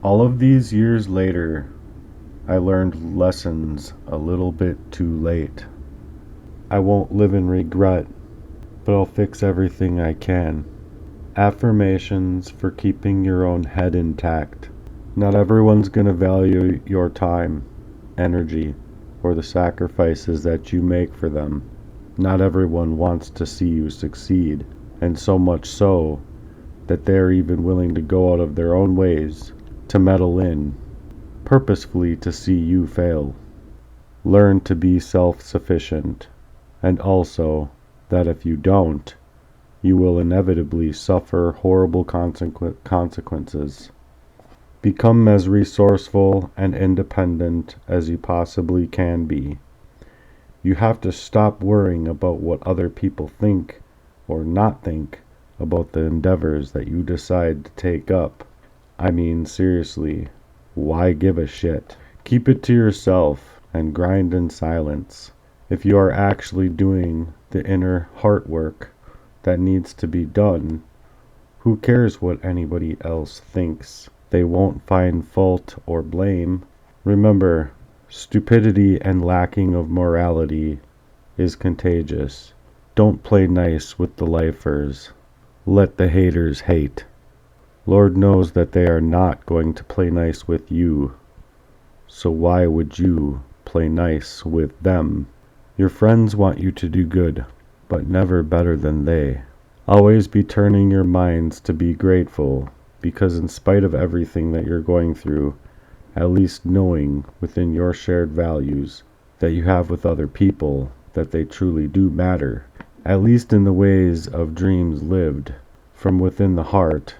All of these years later, I learned lessons a little bit too late. I won't live in regret, but I'll fix everything I can. Affirmations for keeping your own head intact. Not everyone's going to value your time, energy, or the sacrifices that you make for them. Not everyone wants to see you succeed, and so much so that they are even willing to go out of their own ways to meddle in, purposefully to see you fail. Learn to be self-sufficient, and also that if you don't, you will inevitably suffer horrible consequences. Become as resourceful and independent as you possibly can be. You have to stop worrying about what other people think or not think about the endeavors that you decide to take up. I mean, seriously, why give a shit? Keep it to yourself and grind in silence. If you are actually doing the inner heart work that needs to be done, who cares what anybody else thinks? They won't find fault or blame. Remember, stupidity and lacking of morality is contagious. Don't play nice with the lifers. Let the haters hate. Lord knows that they are not going to play nice with you. So why would you play nice with them? Your friends want you to do good, but never better than they. Always be turning your minds to be grateful, because in spite of everything that you're going through, at least knowing within your shared values that you have with other people that they truly do matter, at least in the ways of dreams lived from within the heart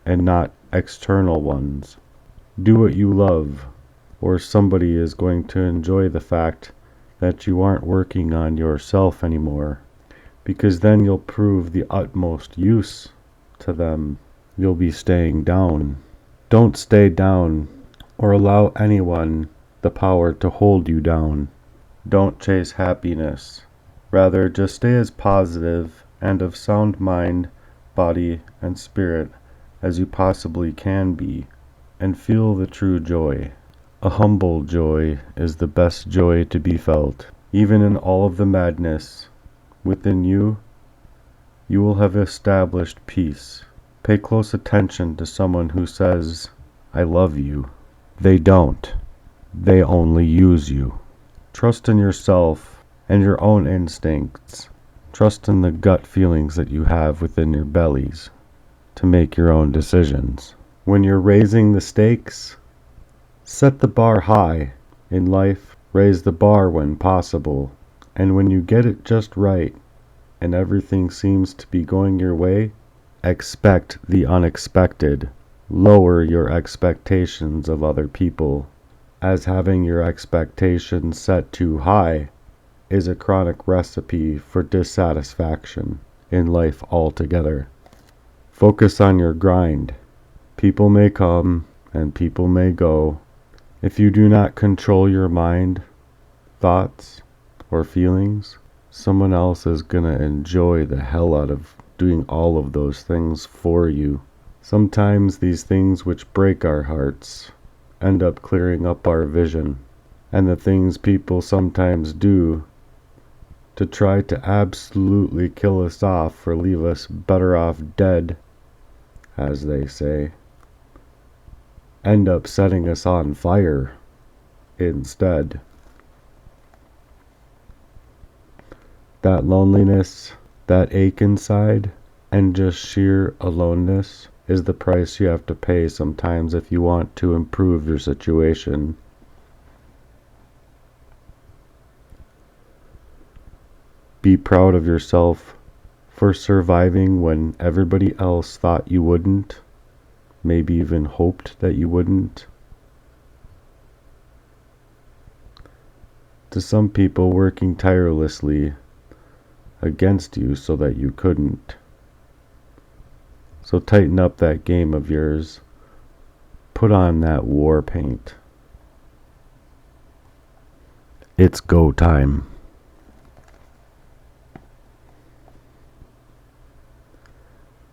and not external ones. Do what you love, or somebody is going to enjoy the fact that you aren't working on yourself anymore, because then you'll prove the utmost use to them. You'll be staying down. Don't stay down or allow anyone the power to hold you down. Don't chase happiness. Rather, just stay as positive and of sound mind, body, and spirit as you possibly can be, and feel the true joy. A humble joy is the best joy to be felt. Even in all of the madness within you, you will have established peace. Pay close attention to someone who says, "I love you." They don't. They only use you. Trust in yourself and your own instincts. Trust in the gut feelings that you have within your bellies to make your own decisions. When you're raising the stakes, set the bar high. In life, raise the bar when possible. And when you get it just right and everything seems to be going your way, expect the unexpected. Lower your expectations of other people, as having your expectations set too high is a chronic recipe for dissatisfaction in life altogether. Focus on your grind. People may come and people may go. If you do not control your mind, thoughts, or feelings, someone else is gonna enjoy the hell out of doing all of those things for you. Sometimes these things which break our hearts end up clearing up our vision, and the things people sometimes do to try to absolutely kill us off or leave us better off dead, as they say, end up setting us on fire instead. That loneliness, that ache inside, and just sheer aloneness is the price you have to pay sometimes if you want to improve your situation. Be proud of yourself for surviving when everybody else thought you wouldn't, maybe even hoped that you wouldn't. To some people working tirelessly against you so that you couldn't. So tighten up that game of yours. Put on that war paint. It's go time.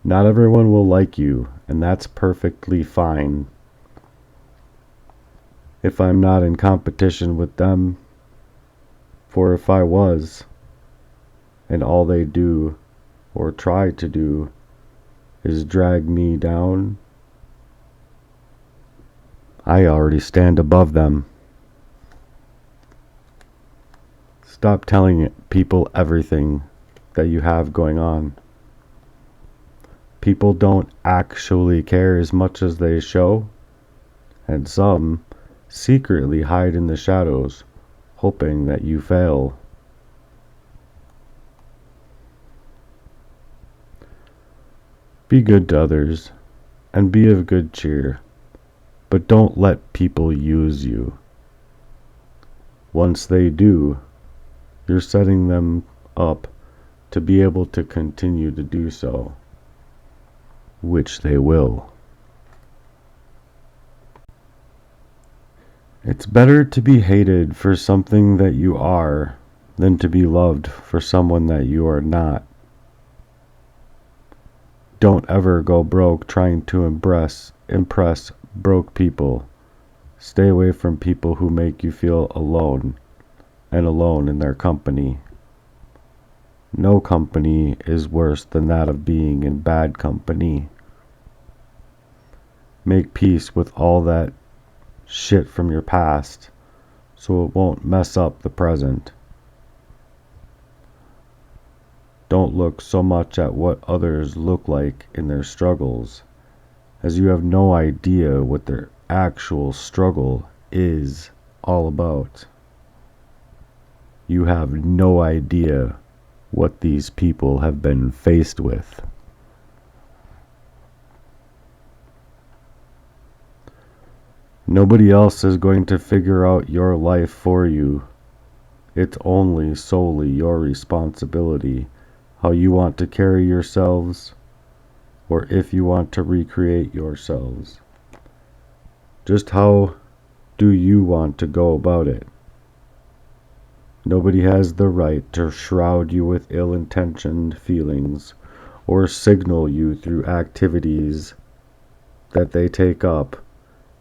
Not everyone will like you, and that's perfectly fine. if I'm not in competition with them. For if I was, and all they do, or try to do, is drag me down, I already stand above them. Stop telling people everything that you have going on. People don't actually care as much as they show, and some secretly hide in the shadows, hoping that you fail. Be good to others, and be of good cheer, but don't let people use you. Once they do, you're setting them up to be able to continue to do so, which they will. It's better to be hated for something that you are than to be loved for someone that you are not. Don't ever go broke trying to impress broke people. Stay away from people who make you feel alone, and alone in their company. No company is worse than that of being in bad company. Make peace with all that shit from your past so it won't mess up the present. Don't look so much at what others look like in their struggles, as you have no idea what their actual struggle is all about. You have no idea what these people have been faced with. Nobody else is going to figure out your life for you. It's only solely your responsibility how you want to carry yourselves, or if you want to recreate yourselves. Just how do you want to go about it? Nobody has the right to shroud you with ill-intentioned feelings or signal you through activities that they take up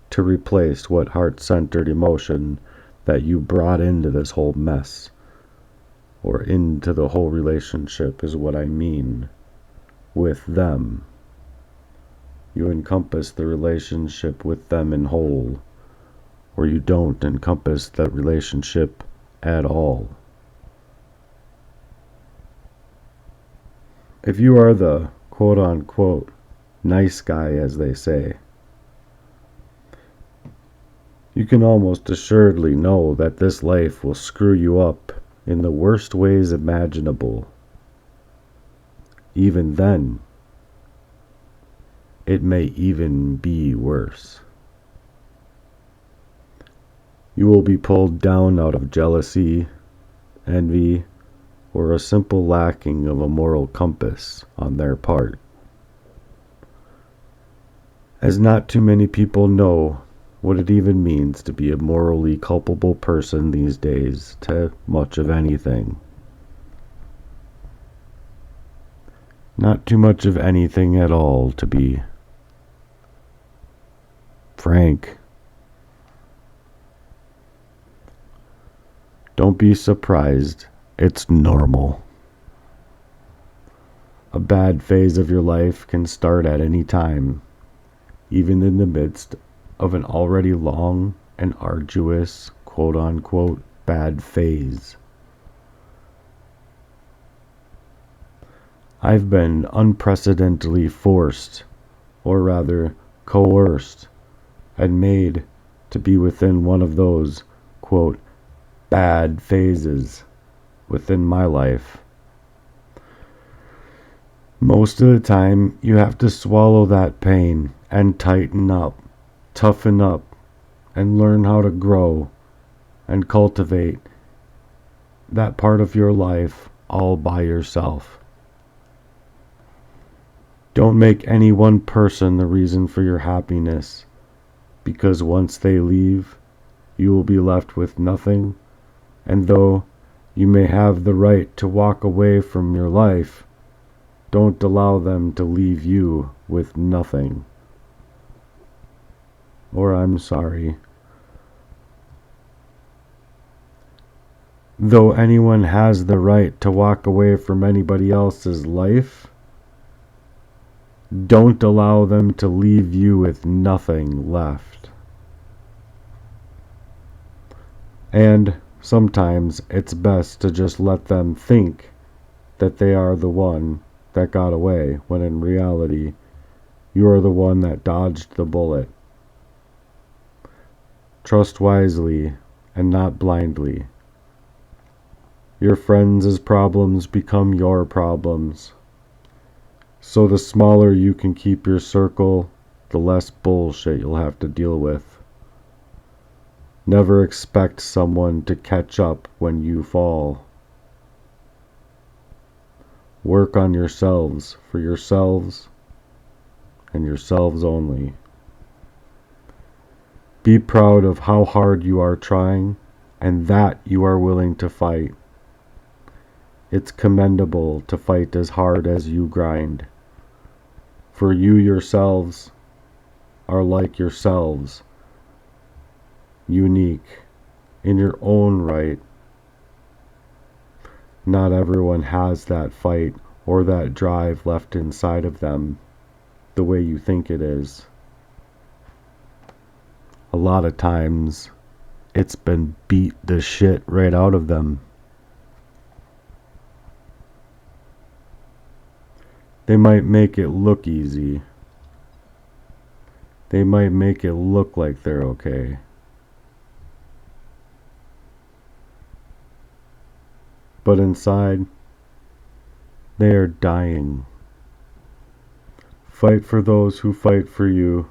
to replace what heart-centered emotion that you brought into this whole mess, or into the whole relationship is what I mean, with them. You encompass the relationship with them in whole, or you don't encompass that relationship at all. If you are the quote-unquote nice guy, as they say, you can almost assuredly know that this life will screw you up in the worst ways imaginable. Even then, it may even be worse. You will be pulled down out of jealousy, envy, or a simple lacking of a moral compass on their part. As not too many people know what it even means to be a morally culpable person these days to much of anything. Not too much of anything at all, to be frank. Don't be surprised, it's normal. A bad phase of your life can start at any time, even in the midst of an already long and arduous quote-unquote bad phase. I've been unprecedentedly forced, or rather coerced, and made to be within one of those, quote, bad phases within my life. Most of the time, you have to swallow that pain and tighten up, toughen up, and learn how to grow and cultivate that part of your life all by yourself. Don't make any one person the reason for your happiness, because once they leave, you will be left with nothing, and though you may have the right to walk away from your life, don't allow them to leave you with nothing. Or I'm sorry, Though anyone has the right to walk away from anybody else's life, don't allow them to leave you with nothing left. And sometimes it's best to just let them think that they are the one that got away, when in reality, you are the one that dodged the bullet. Trust wisely and not blindly. Your friends' problems become your problems. So the smaller you can keep your circle, the less bullshit you'll have to deal with. Never expect someone to catch up when you fall. Work on yourselves for yourselves and yourselves only. Be proud of how hard you are trying and that you are willing to fight. It's commendable to fight as hard as you grind. For you yourselves are like yourselves, unique in your own right. Not everyone has that fight or that drive left inside of them the way you think it is. A lot of times, it's been beat the shit right out of them. They might make it look easy. They might make it look like they're okay. But inside, they are dying. Fight for those who fight for you.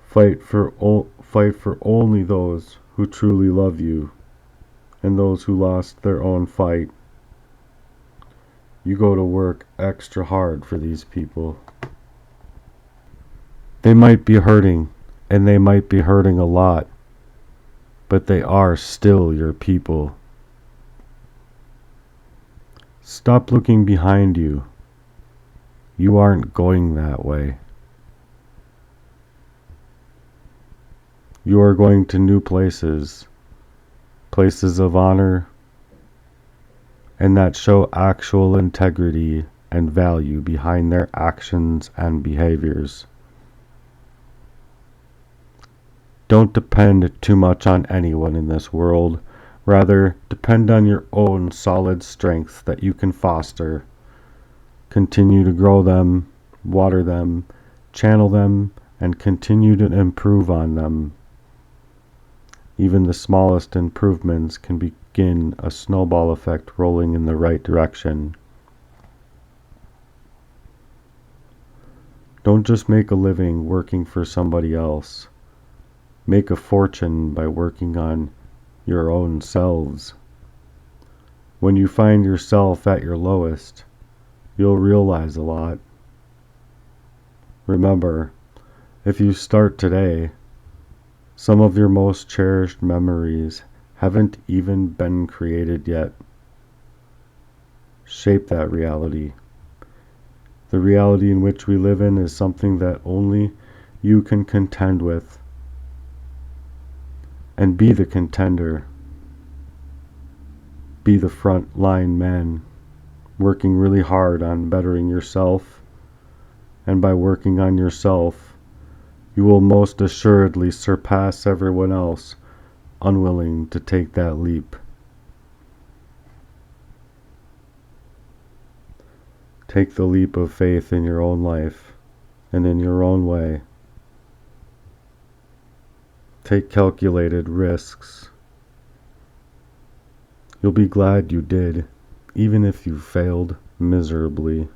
Fight for only those who truly love you and those who lost their own fight. You go to work extra hard for these people. They might be hurting, and they might be hurting a lot, but they are still your people. Stop looking behind you. You aren't going that way. You are going to new places, places of honor, and that show actual integrity and value behind their actions and behaviors. Don't depend too much on anyone in this world. Rather, depend on your own solid strength that you can foster. Continue to grow them, water them, channel them, and continue to improve on them. Even the smallest improvements can begin a snowball effect rolling in the right direction. Don't just make a living working for somebody else. Make a fortune by working on your own selves. When you find yourself at your lowest, you'll realize a lot. Remember, if you start today, some of your most cherished memories haven't even been created yet. Shape that reality. The reality in which we live in is something that only you can contend with. And be the contender. Be the front line man, working really hard on bettering yourself. And by working on yourself, you will most assuredly surpass everyone else unwilling to take that leap. Take the leap of faith in your own life and in your own way. Take calculated risks. You'll be glad you did, even if you failed miserably.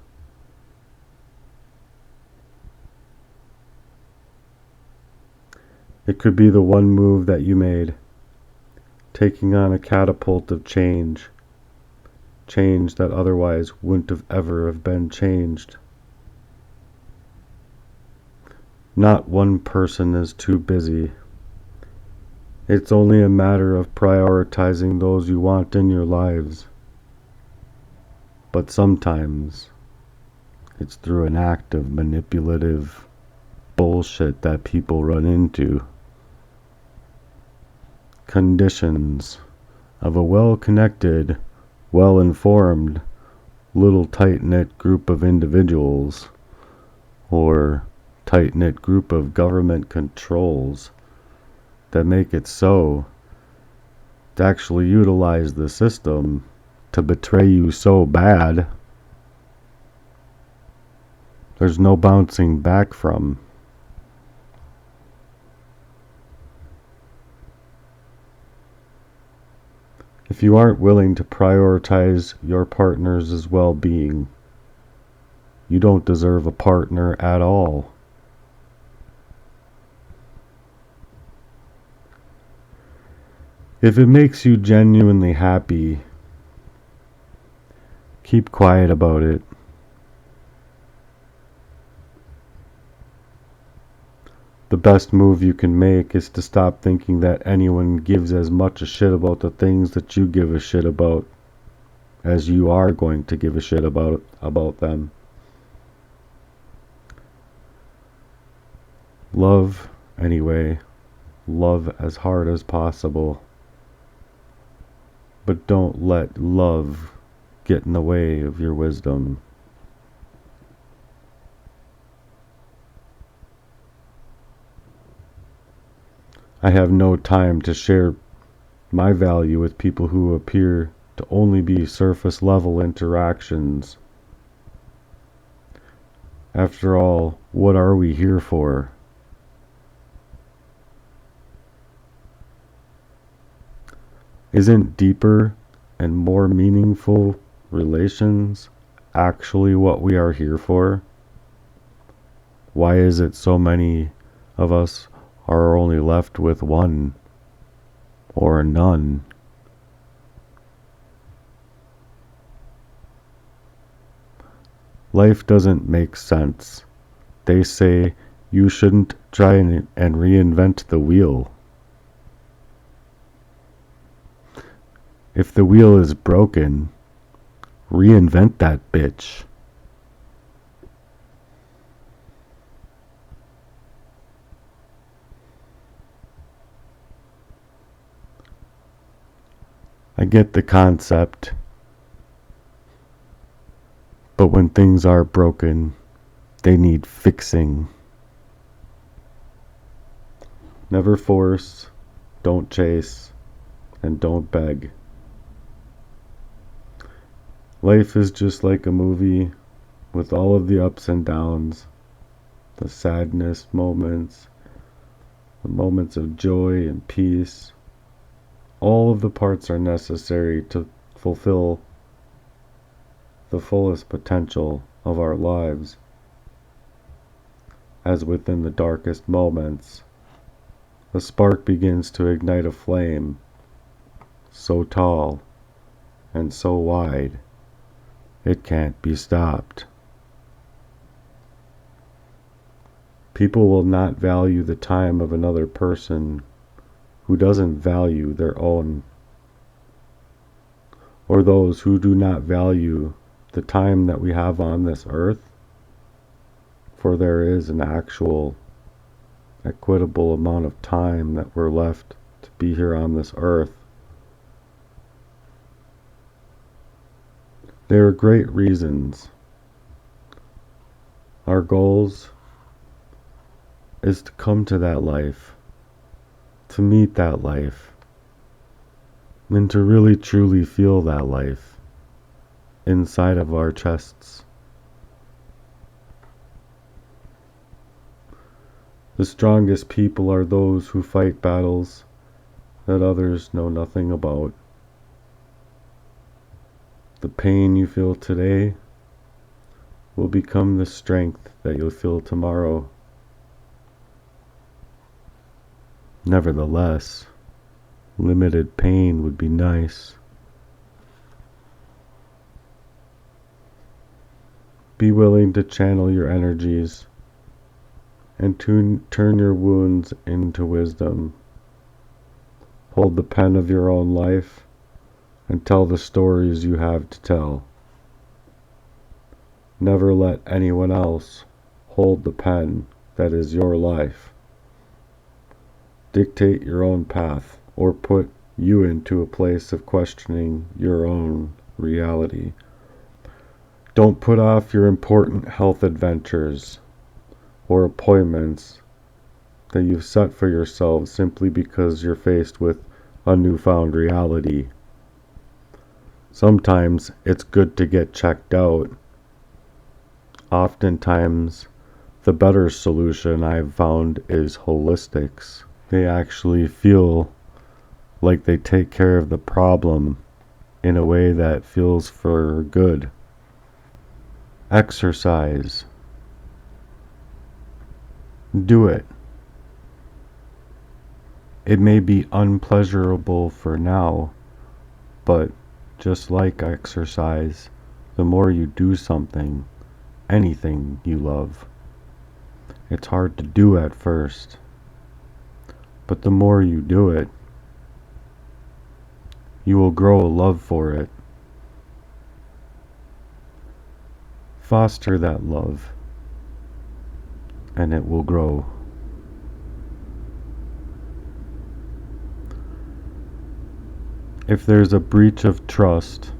It could be the one move that you made, taking on a catapult of change that otherwise wouldn't have ever have been changed. Not one person is too busy. It's only a matter of prioritizing those you want in your lives. But sometimes it's through an act of manipulative bullshit that people run into. Conditions of a well-connected, well-informed, little tight-knit group of individuals, or tight-knit group of government controls that make it so to actually utilize the system to betray you so bad there's no bouncing back from. If you aren't willing to prioritize your partner's well-being, you don't deserve a partner at all. If it makes you genuinely happy, keep quiet about it. The best move you can make is to stop thinking that anyone gives as much a shit about the things that you give a shit about as you are going to give a shit about them. Love, anyway. Love as hard as possible. But don't let love get in the way of your wisdom. I have no time to share my value with people who appear to only be surface level interactions. After all, what are we here for? Isn't deeper and more meaningful relations actually what we are here for? Why is it so many of us are only left with one or none? Life doesn't make sense. They say you shouldn't try and reinvent the wheel. If the wheel is broken, reinvent that bitch. I get the concept, but when things are broken, they need fixing. Never force, don't chase, and don't beg. Life is just like a movie with all of the ups and downs, the sadness moments, the moments of joy and peace. All of the parts are necessary to fulfill the fullest potential of our lives. As within the darkest moments, a spark begins to ignite a flame so tall and so wide it can't be stopped. People will not value the time of another person who doesn't value their own, or those who do not value the time that we have on this earth, for there is an actual equitable amount of time that we're left to be here on this earth. There are great reasons. Our goals is to come to that life, to meet that life, and to really truly feel that life inside of our chests. The strongest people are those who fight battles that others know nothing about. The pain you feel today will become the strength that you'll feel tomorrow. Nevertheless, limited pain would be nice. Be willing to channel your energies and turn your wounds into wisdom. Hold the pen of your own life and tell the stories you have to tell. Never let anyone else hold the pen that is your life. Dictate your own path, or put you into a place of questioning your own reality. Don't put off your important health adventures or appointments that you've set for yourself simply because you're faced with a newfound reality. Sometimes it's good to get checked out. Oftentimes, the better solution I've found is holistics. They actually feel like they take care of the problem in a way that feels for good. Exercise. Do it. It may be unpleasurable for now, but just like exercise, the more you do something, anything you love, it's hard to do at first. But the more you do it, you will grow a love for it. Foster that love, and it will grow. If there's a breach of trust,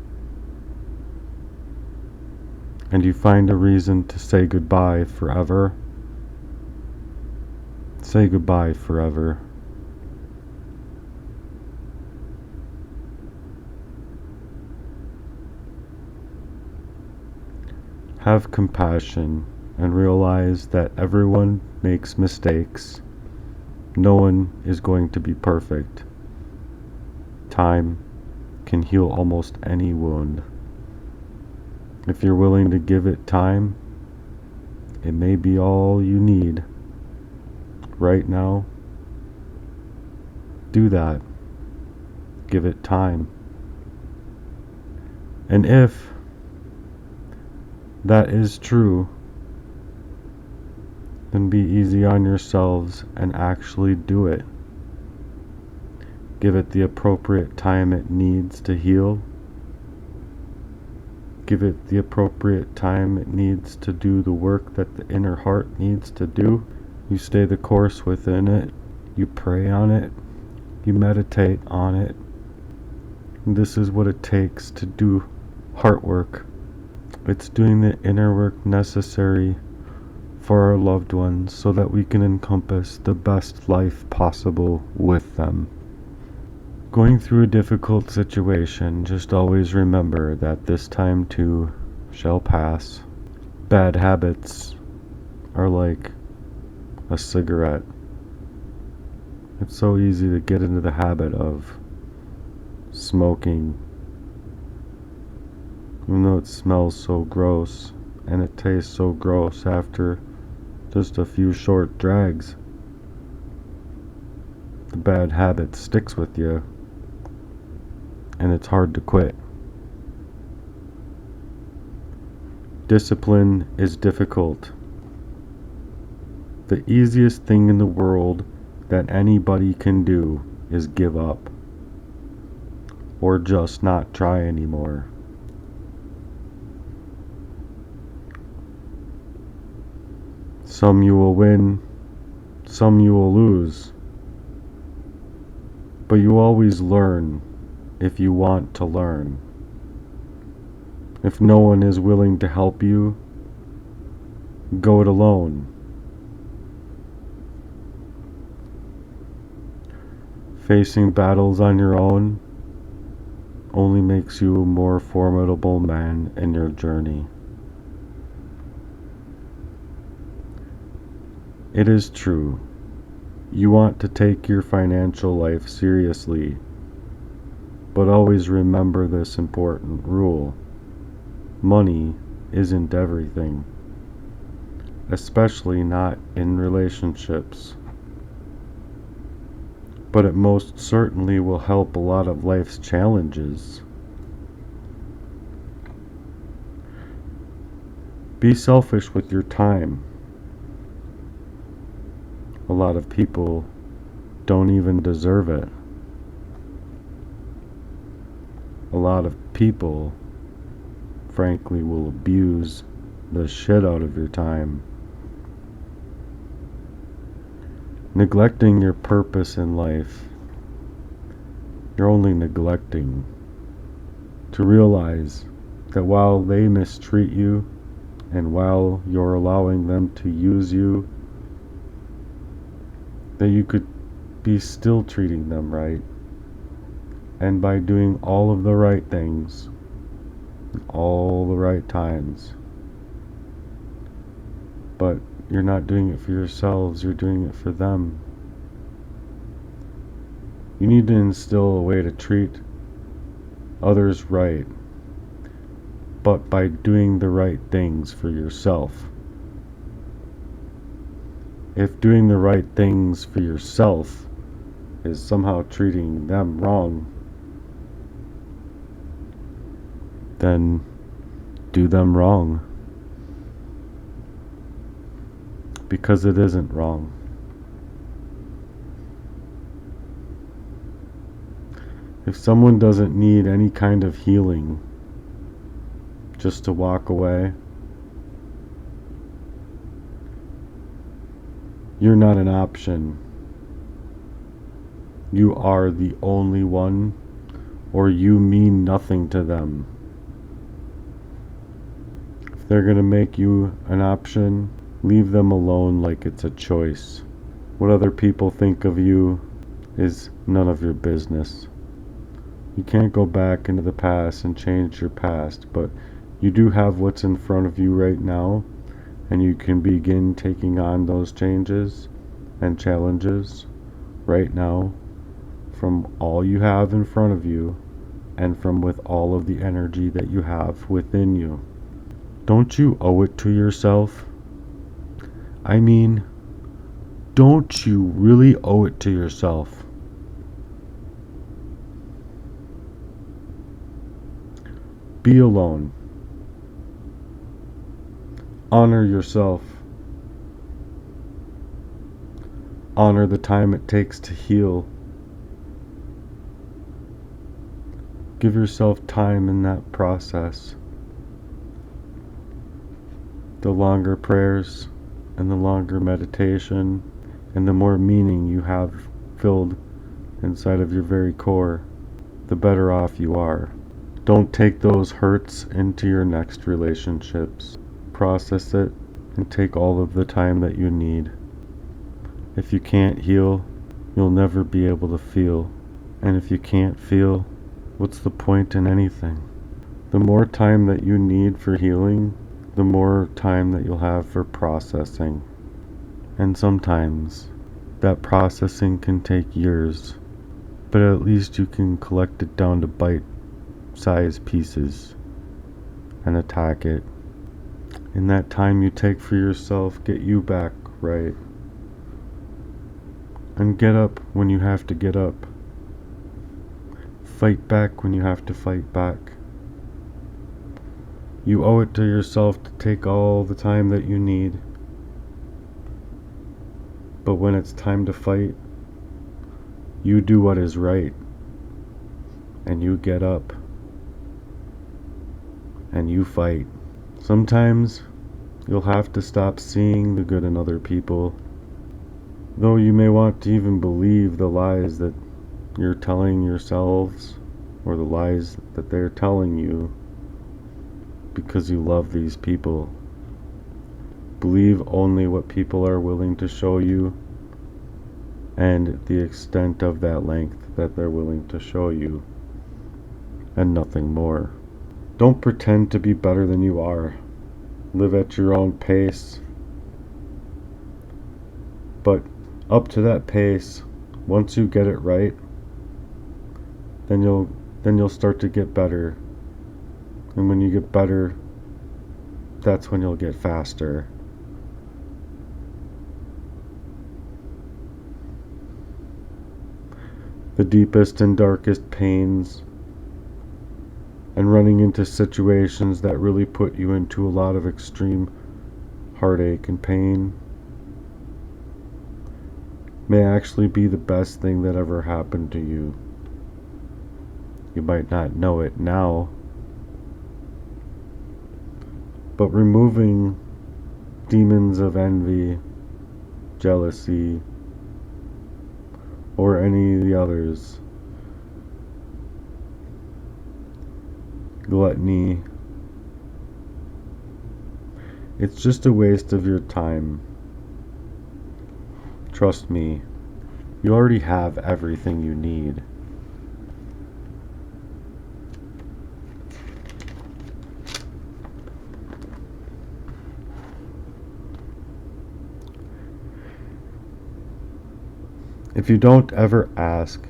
and you find a reason to say goodbye forever, say goodbye forever. Have compassion and realize that everyone makes mistakes. No one is going to be perfect. Time can heal almost any wound. If you're willing to give it time, it may be all you need. Right now, do that. Give it time. And if that is true, then be easy on yourselves and actually do it. Give it the appropriate time it needs to heal. Give it the appropriate time it needs to do the work that the inner heart needs to do. You stay the course within it. You pray on it. You meditate on it. And this is what it takes to do heart work. It's doing the inner work necessary for our loved ones so that we can encompass the best life possible with them. Going through a difficult situation, just always remember that this time too shall pass. Bad habits are like a cigarette. It's so easy to get into the habit of smoking, even though it smells so gross and it tastes so gross after just a few short drags. The bad habit sticks with you, and it's hard to quit. Discipline is difficult. The easiest thing in the world that anybody can do is give up, or just not try anymore. Some you will win, some you will lose, but you always learn if you want to learn. If no one is willing to help you, go it alone. Facing battles on your own only makes you a more formidable man in your journey. It is true, you want to take your financial life seriously, but always remember this important rule. Money isn't everything, especially not in relationships. But it most certainly will help a lot of life's challenges. Be selfish with your time. A lot of people don't even deserve it. A lot of people, frankly, will abuse the shit out of your time. Neglecting your purpose in life You're only neglecting to realize that while they mistreat you and while you're allowing them to use you, that you could be still treating them right. And by doing all of the right things, all the right times. But you're not doing it for yourselves, you're doing it for them. You need to instill a way to treat others right, but by doing the right things for yourself. If doing the right things for yourself is somehow treating them wrong, then do them wrong. Because it isn't wrong. If someone doesn't need any kind of healing just to walk away, you're not an option. You are the only one, or you mean nothing to them. If they're going to make you an option, leave them alone like it's a choice. What other people think of you is none of your business. You can't go back into the past and change your past, but you do have what's in front of you right now, and you can begin taking on those changes and challenges right now from all you have in front of you and from with all of the energy that you have within you. Don't you owe it to yourself? I mean, don't you really owe it to yourself? Be alone. Honor yourself. Honor the time it takes to heal. Give yourself time in that process. The longer prayers and the longer meditation and the more meaning you have filled inside of your very core, the better off you are. Don't take those hurts into your next relationships. Process it and take all of the time that you need. If you can't heal, you'll never be able to feel. And if you can't feel, what's the point in anything? The more time that you need for healing, the more time that you'll have for processing. And sometimes that processing can take years, but at least you can collect it down to bite-sized pieces and attack it. In that time you take for yourself, get you back right. And get up when you have to get up. Fight back when you have to fight back. You owe it to yourself to take all the time that you need. But when it's time to fight, you do what is right. And you get up. And you fight. Sometimes you'll have to stop seeing the good in other people. Though you may want to even believe the lies that you're telling yourselves, or the lies that they're telling you, because you love these people. Believe only what people are willing to show you, and the extent of that length that they're willing to show you, and nothing more. Don't pretend to be better than you are. Live at your own pace. But up to that pace, once you get it right, then you'll start to get better. And when you get better, that's when you'll get faster. The deepest and darkest pains and running into situations that really put you into a lot of extreme heartache and pain may actually be the best thing that ever happened to you. You might not know it now, but removing demons of envy, jealousy, or any of the others gluttony. It's just a waste of your time. Trust me, you already have everything you need. If you don't ever ask,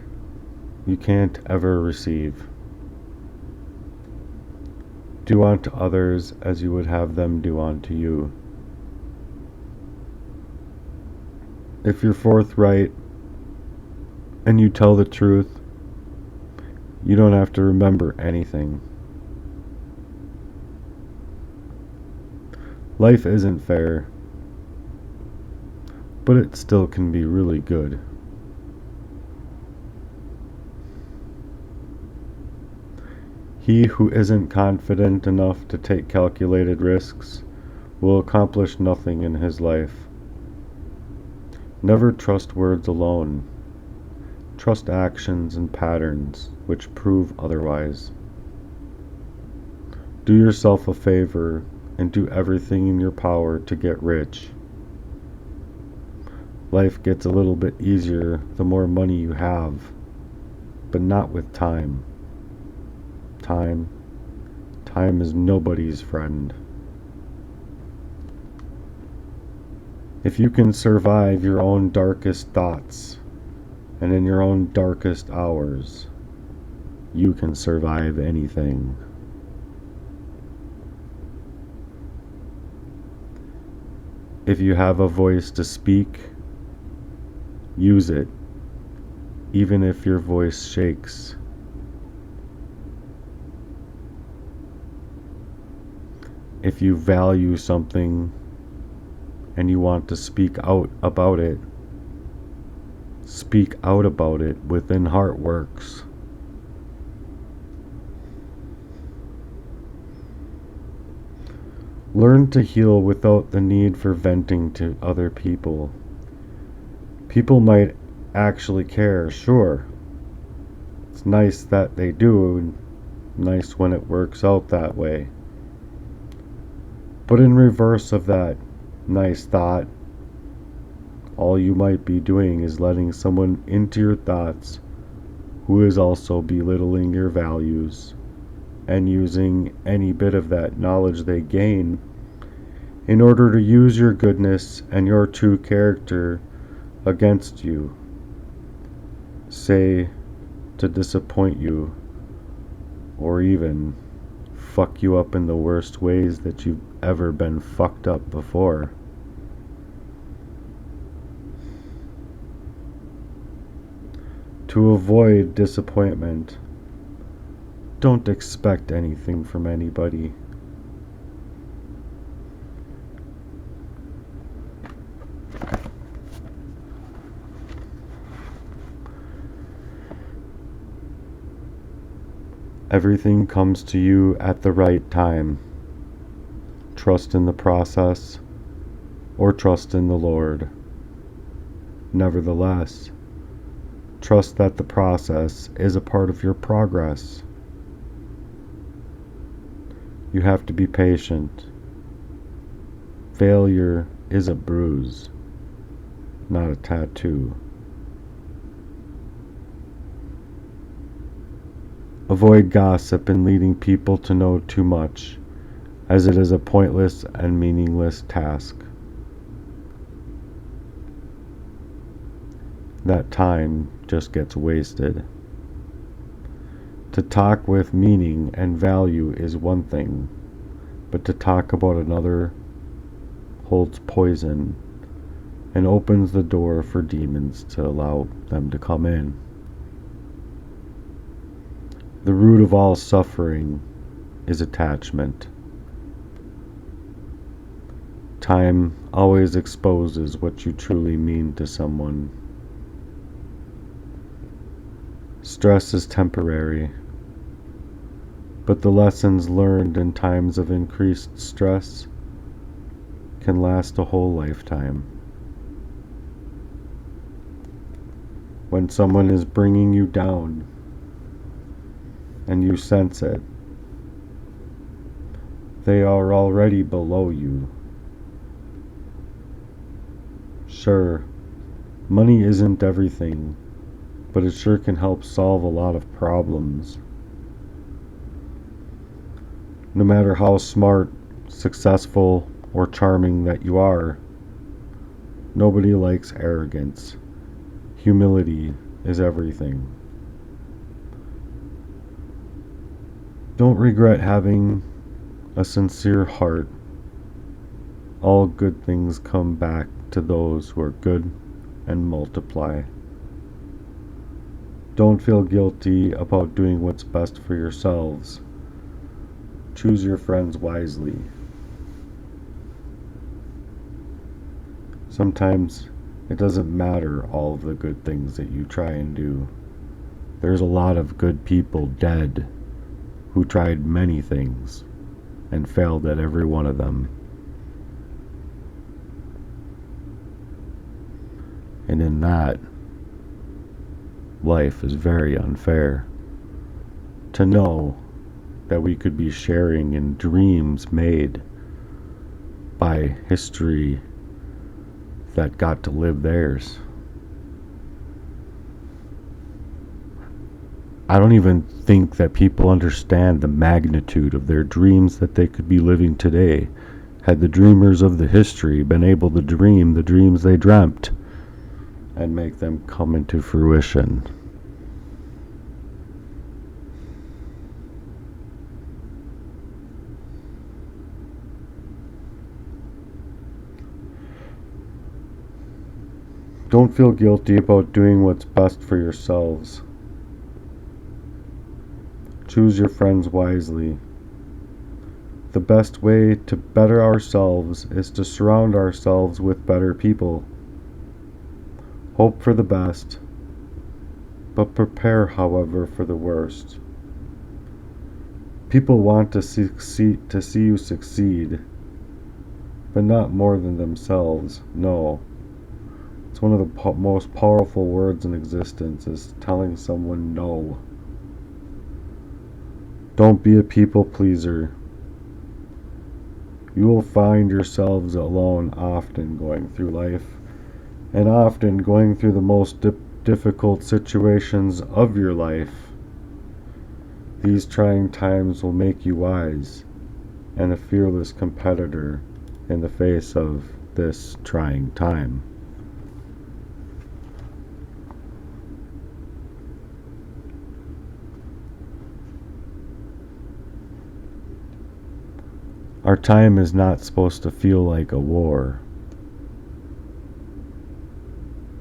you can't ever receive. Do unto others as you would have them do unto you. If you're forthright and you tell the truth, you don't have to remember anything. Life isn't fair, but it still can be really good. He who isn't confident enough to take calculated risks will accomplish nothing in his life. Never trust words alone. Trust actions and patterns which prove otherwise. Do yourself a favor and do everything in your power to get rich. Life gets a little bit easier the more money you have, but not with time. Time is nobody's friend. If you can survive your own darkest thoughts and in your own darkest hours, you can survive anything. If you have a voice to speak, use it, even if your voice shakes. If you value something and you want to speak out about it, speak out about it within Heartworks. Learn to heal without the need for venting to other people. People might actually care, sure. It's nice that they do, and nice when it works out that way. But in reverse of that nice thought, all you might be doing is letting someone into your thoughts who is also belittling your values and using any bit of that knowledge they gain in order to use your goodness and your true character against you. Say, to disappoint you, or even fuck you up in the worst ways that you've ever been fucked up before. To avoid disappointment, don't expect anything from anybody. Everything comes to you at the right time. Trust in the process, or trust in the Lord. Nevertheless, trust that the process is a part of your progress. You have to be patient. Failure is a bruise, not a tattoo. Avoid gossip and leading people to know too much, as it is a pointless and meaningless task. That time just gets wasted. To talk with meaning and value is one thing, but to talk about another holds poison and opens the door for demons to allow them to come in. The root of all suffering is attachment. Time always exposes what you truly mean to someone. Stress is temporary, but the lessons learned in times of increased stress can last a whole lifetime. When someone is bringing you down and you sense it, They are already below you. Sure, money isn't everything, but it sure can help solve a lot of problems. No matter how smart, successful, or charming that you are, nobody likes arrogance. Humility is everything. Don't regret having a sincere heart. All good things come back to those who are good and multiply. Don't feel guilty about doing what's best for yourselves. Choose your friends wisely. Sometimes it doesn't matter all of the good things that you try and do. There's a lot of good people dead who tried many things and failed at every one of them. And in that, life is very unfair. To know that we could be sharing in dreams made by history that got to live theirs. I don't even think that people understand the magnitude of their dreams that they could be living today had the dreamers of the history been able to dream the dreams they dreamt and make them come into fruition. Don't feel guilty about doing what's best for yourselves. Choose your friends wisely. The best way to better ourselves is to surround ourselves with better people. Hope for the best, but prepare, however, for the worst. People want to see you succeed, but not more than themselves. No. It's one of the most powerful words in existence is telling someone no. Don't be a people pleaser. You will find yourselves alone often going through life, and often going through the most difficult situations of your life. These trying times will make you wise and a fearless competitor in the face of this trying time. Our time is not supposed to feel like a war.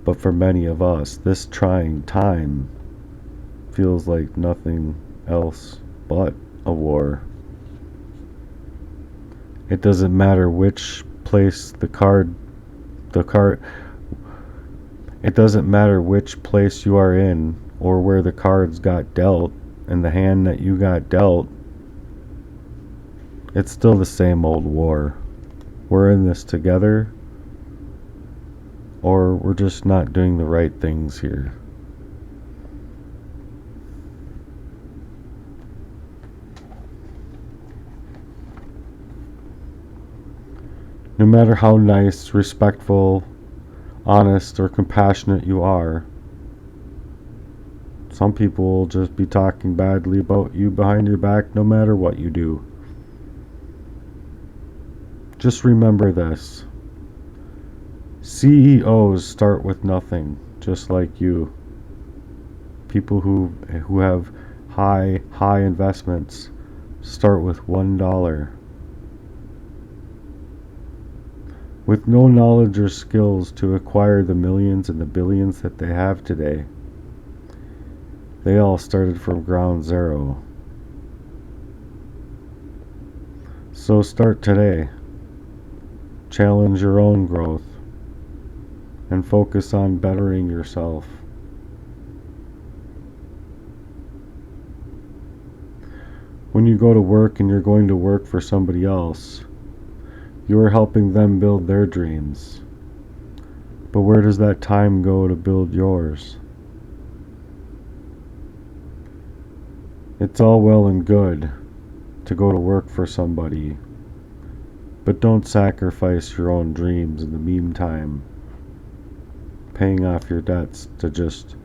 But for many of us, this trying time feels like nothing else but a war. It doesn't matter which place it doesn't matter which place you are in or where the cards got dealt and the hand that you got dealt. It's still the same old war. We're in this together, or we're just not doing the right things here. No matter how nice, respectful, honest, or compassionate you are, some people will just be talking badly about you behind your back no matter what you do. Just remember this. CEOs start with nothing, just like you. People who have high investments start with $1. With no knowledge or skills to acquire the millions and the billions that they have today, they all started from ground zero. So start today. Challenge your own growth and focus on bettering yourself. When you go to work and you're going to work for somebody else, you are helping them build their dreams. But where does that time go to build yours? It's all well and good to go to work for somebody But don't sacrifice your own dreams in the meantime, paying off your debts to just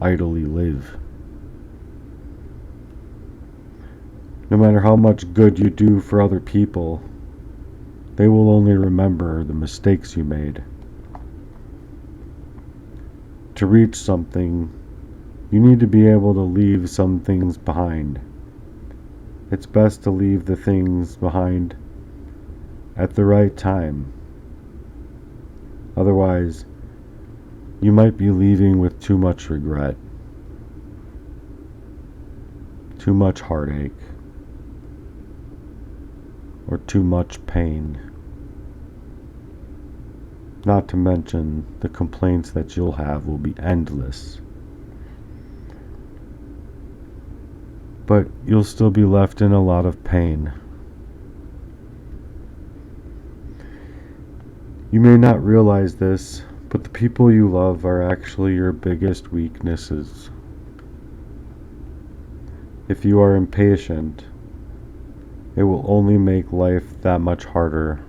idly live. No matter how much good you do for other people, they will only remember the mistakes you made. To reach something, you need to be able to leave some things behind. It's best to leave the things behind at the right time. Otherwise, you might be leaving with too much regret, too much heartache, or too much pain. Not to mention, the complaints that you'll have will be endless. But you'll still be left in a lot of pain. You may not realize this, but the people you love are actually your biggest weaknesses. If you are impatient, it will only make life that much harder.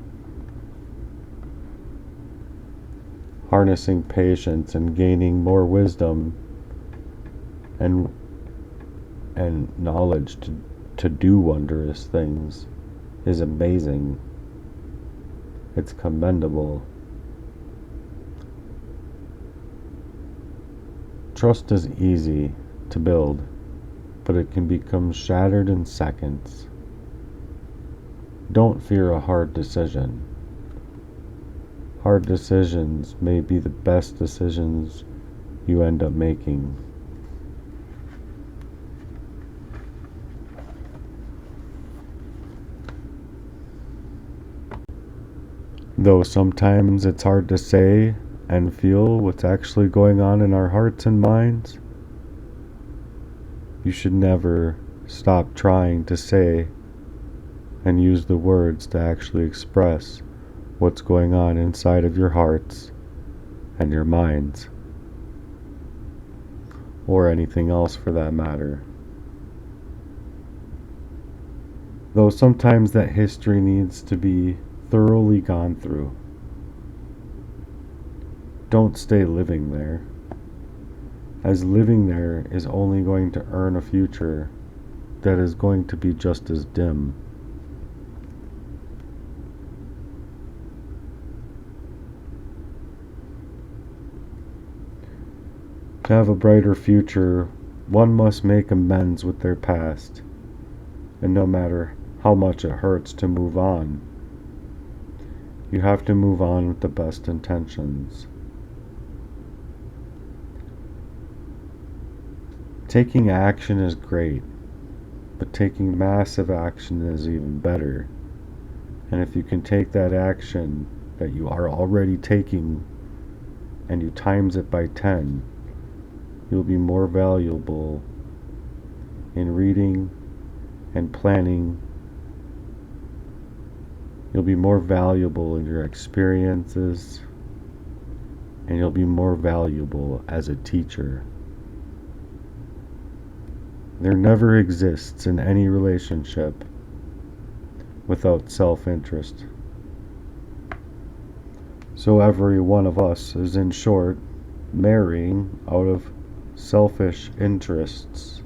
Harnessing patience and gaining more wisdom and knowledge to do wondrous things is amazing. It's commendable. Trust is easy to build, but it can become shattered in seconds. Don't fear a hard decision. Hard decisions may be the best decisions you end up making. Though sometimes it's hard to say and feel what's actually going on in our hearts and minds, you should never stop trying to say and use the words to actually express what's going on inside of your hearts and your minds, or anything else for that matter. Though sometimes that history needs to be thoroughly gone through. Don't stay living there, as living there is only going to earn a future that is going to be just as dim. To have a brighter future, one must make amends with their past, and no matter how much it hurts to move on, you have to move on with the best intentions. Taking action is great, but taking massive action is even better. And if you can take that action that you are already taking and you times it by 10, you'll be more valuable in reading and planning. You'll be more valuable in your experiences, and you'll be more valuable as a teacher. There never exists in any relationship without self-interest. So every one of us is, in short, marrying out of selfish interests.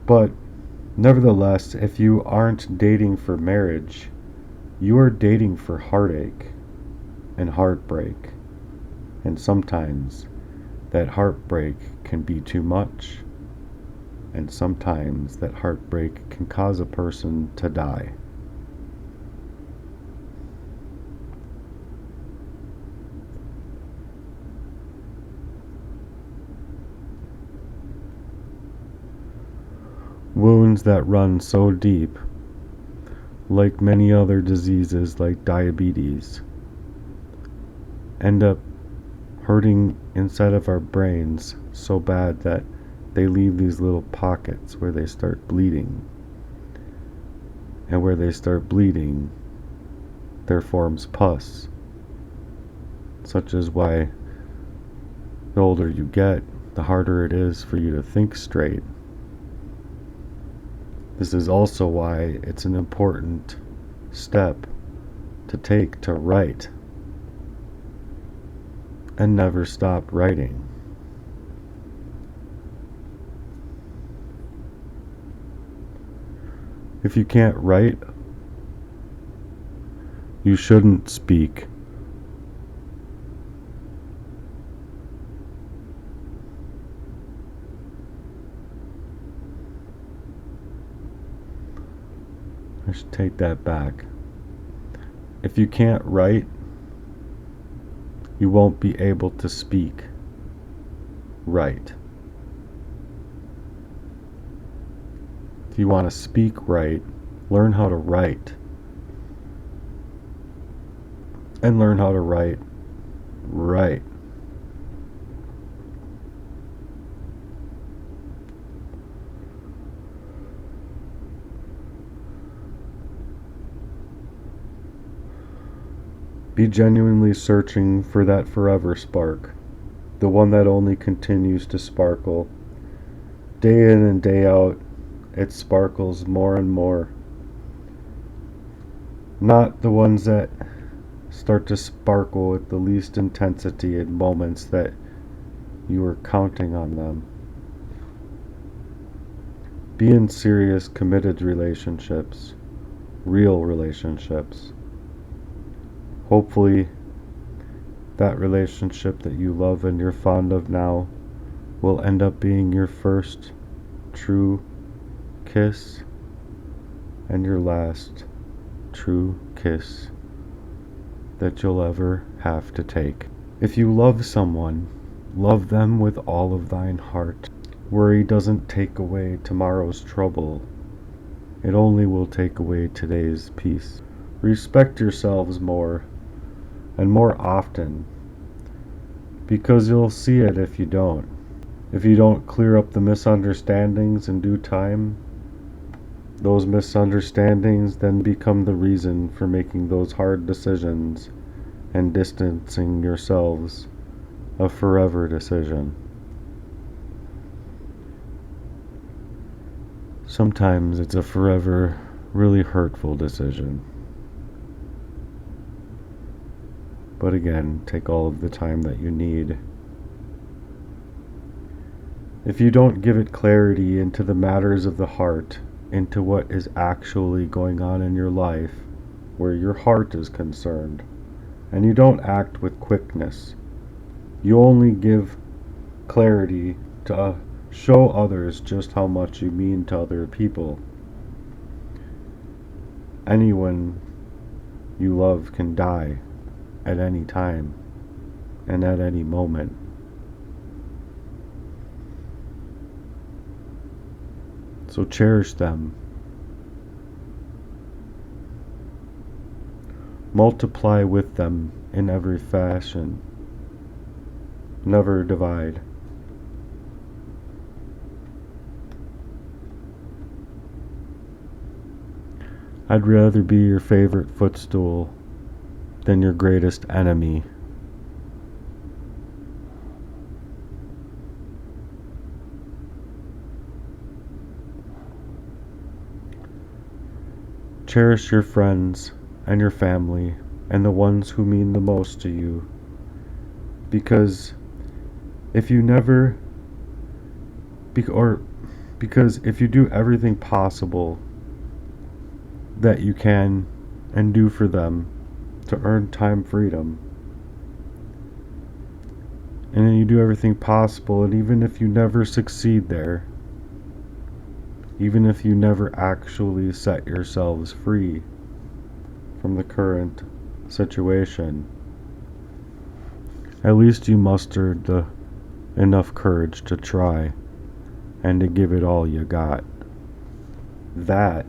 But nevertheless, if you aren't dating for marriage, you are dating for heartache and heartbreak. And sometimes that heartbreak can be too much. And sometimes that heartbreak can cause a person to die. Wounds that run so deep, like many other diseases like diabetes, end up hurting inside of our brains so bad that they leave these little pockets where they start bleeding. And where they start bleeding, there forms pus. Such is why the older you get, the harder it is for you to think straight. This is also why it's an important step to take to write and never stop writing. If you can't write, you shouldn't speak. I should take that back. If you can't write, you won't be able to speak right. If you want to speak right, learn how to write. And learn how to write right. Be genuinely searching for that forever spark, the one that only continues to sparkle. Day in and day out, it sparkles more and more. Not the ones that start to sparkle with the least intensity in moments that you were counting on them. Be in serious, committed relationships, real relationships. Hopefully, that relationship that you love and you're fond of now will end up being your first true kiss and your last true kiss that you'll ever have to take. If you love someone, love them with all of thine heart. Worry doesn't take away tomorrow's trouble. It only will take away today's peace. Respect yourselves more and more often, because you'll see it if you don't. If you don't clear up the misunderstandings in due time, those misunderstandings then become the reason for making those hard decisions and distancing yourselves a forever decision. Sometimes it's a forever, really hurtful decision. But again, take all of the time that you need. If you don't give it clarity into the matters of the heart, into what is actually going on in your life, where your heart is concerned, and you don't act with quickness, you only give clarity to show others just how much you mean to other people. Anyone you love can die at any time and at any moment. So cherish them. Multiply with them in every fashion. Never divide. I'd rather be your favorite footstool than your greatest enemy. Cherish your friends and your family and the ones who mean the most to you, because if you do everything possible that you can and do for them to earn time freedom, and then you do everything possible, and even if you never succeed there, even if you never actually set yourselves free from the current situation, at least you mustered enough courage to try and to give it all you got. That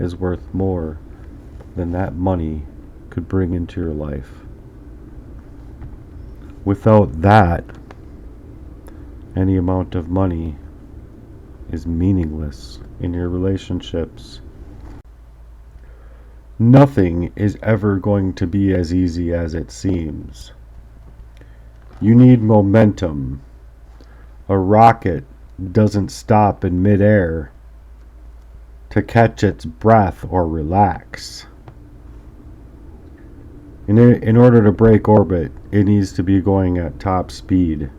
is worth more than that money could bring into your life. Without that, any amount of money is meaningless in your relationships. Nothing is ever going to be as easy as it seems. You need momentum. A rocket doesn't stop in midair to catch its breath or relax. In order to break orbit, it needs to be going at top speed.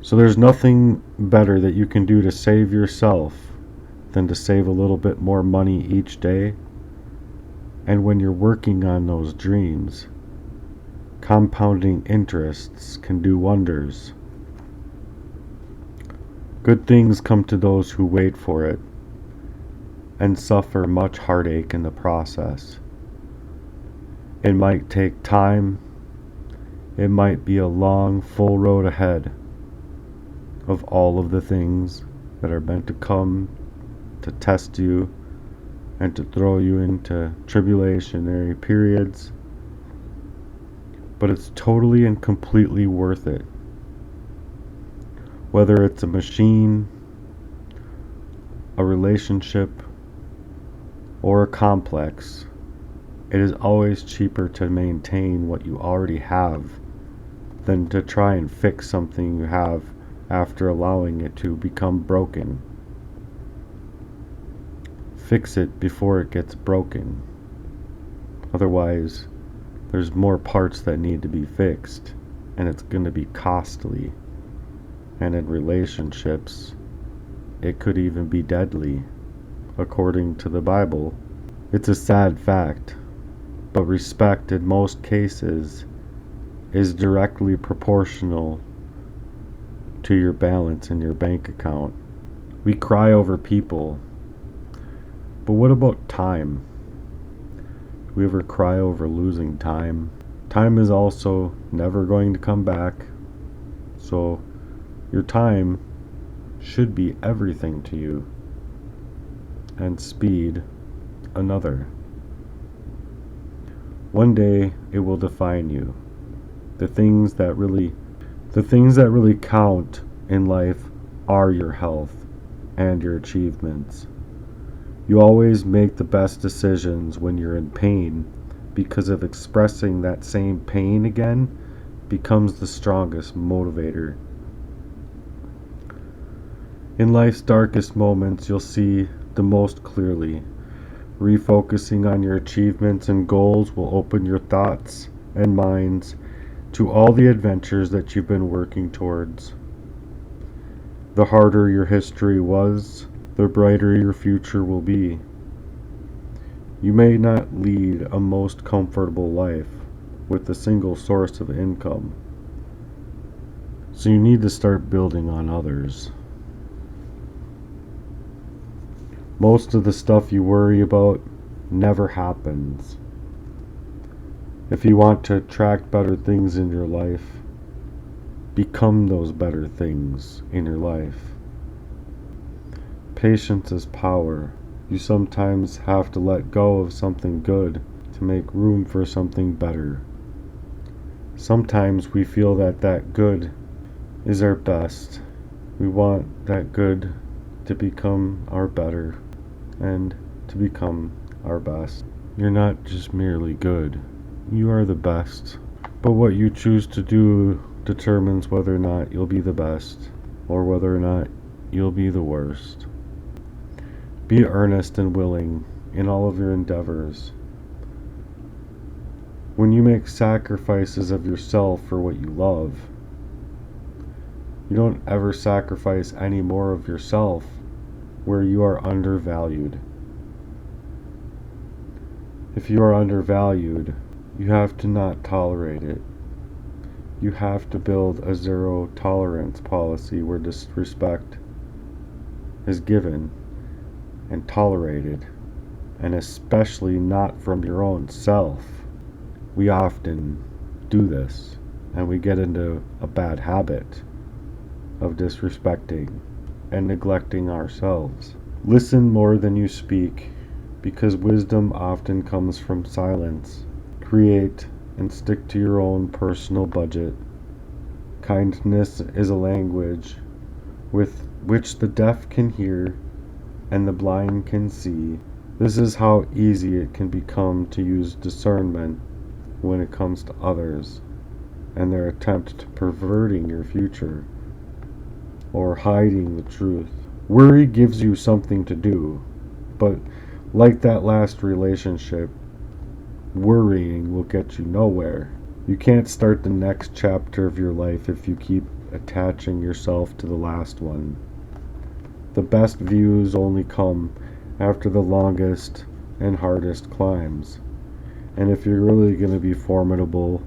So there's nothing better that you can do to save yourself than to save a little bit more money each day. And when you're working on those dreams, compounding interests can do wonders. Good things come to those who wait for it and suffer much heartache in the process. It might take time. It might be a long, full road ahead of all of the things that are meant to come to test you and to throw you into tribulationary periods. But it's totally and completely worth it. Whether it's a machine, a relationship, or a complex, it is always cheaper to maintain what you already have than to try and fix something you have after allowing it to become broken. Fix it before it gets broken. Otherwise, there's more parts that need to be fixed, and it's going to be costly. And in relationships, it could even be deadly. According to the Bible, it's a sad fact, but respect in most cases is directly proportional to your balance in your bank account. We cry over people, but what about time? Do we ever cry over losing time? Time is also never going to come back, so your time should be everything to you, and speed another. One day it will define you. The things that really count in life are your health and your achievements. You always make the best decisions when you're in pain, because of expressing that same pain again becomes the strongest motivator. In life's darkest moments, you'll see the most clearly. Refocusing on your achievements and goals will open your thoughts and minds to all the adventures that you've been working towards. The harder your history was, the brighter your future will be. You may not lead a most comfortable life with a single source of income, so you need to start building on others. Most of the stuff you worry about never happens. If you want to attract better things in your life, become those better things in your life. Patience is power. You sometimes have to let go of something good to make room for something better. Sometimes we feel that good is our best. We want that good to become our better and to become our best. You're not just merely good. You are the best. But what you choose to do determines whether or not you'll be the best or whether or not you'll be the worst. Be earnest and willing in all of your endeavors. When you make sacrifices of yourself for what you love, you don't ever sacrifice any more of yourself where you are undervalued. If you are undervalued, you have to not tolerate it. You have to build a zero tolerance policy where disrespect is given and tolerated, and especially not from your own self. We often do this, and we get into a bad habit of disrespecting and neglecting ourselves. Listen more than you speak, because wisdom often comes from silence. Create and stick to your own personal budget. Kindness is a language with which the deaf can hear and the blind can see. This is how easy it can become to use discernment when it comes to others and their attempt to perverting your future or hiding the truth. Worry gives you something to do, but like that last relationship, worrying will get you nowhere. You can't start the next chapter of your life if you keep attaching yourself to the last one. The best views only come after the longest and hardest climbs. And if you're really going to be formidable,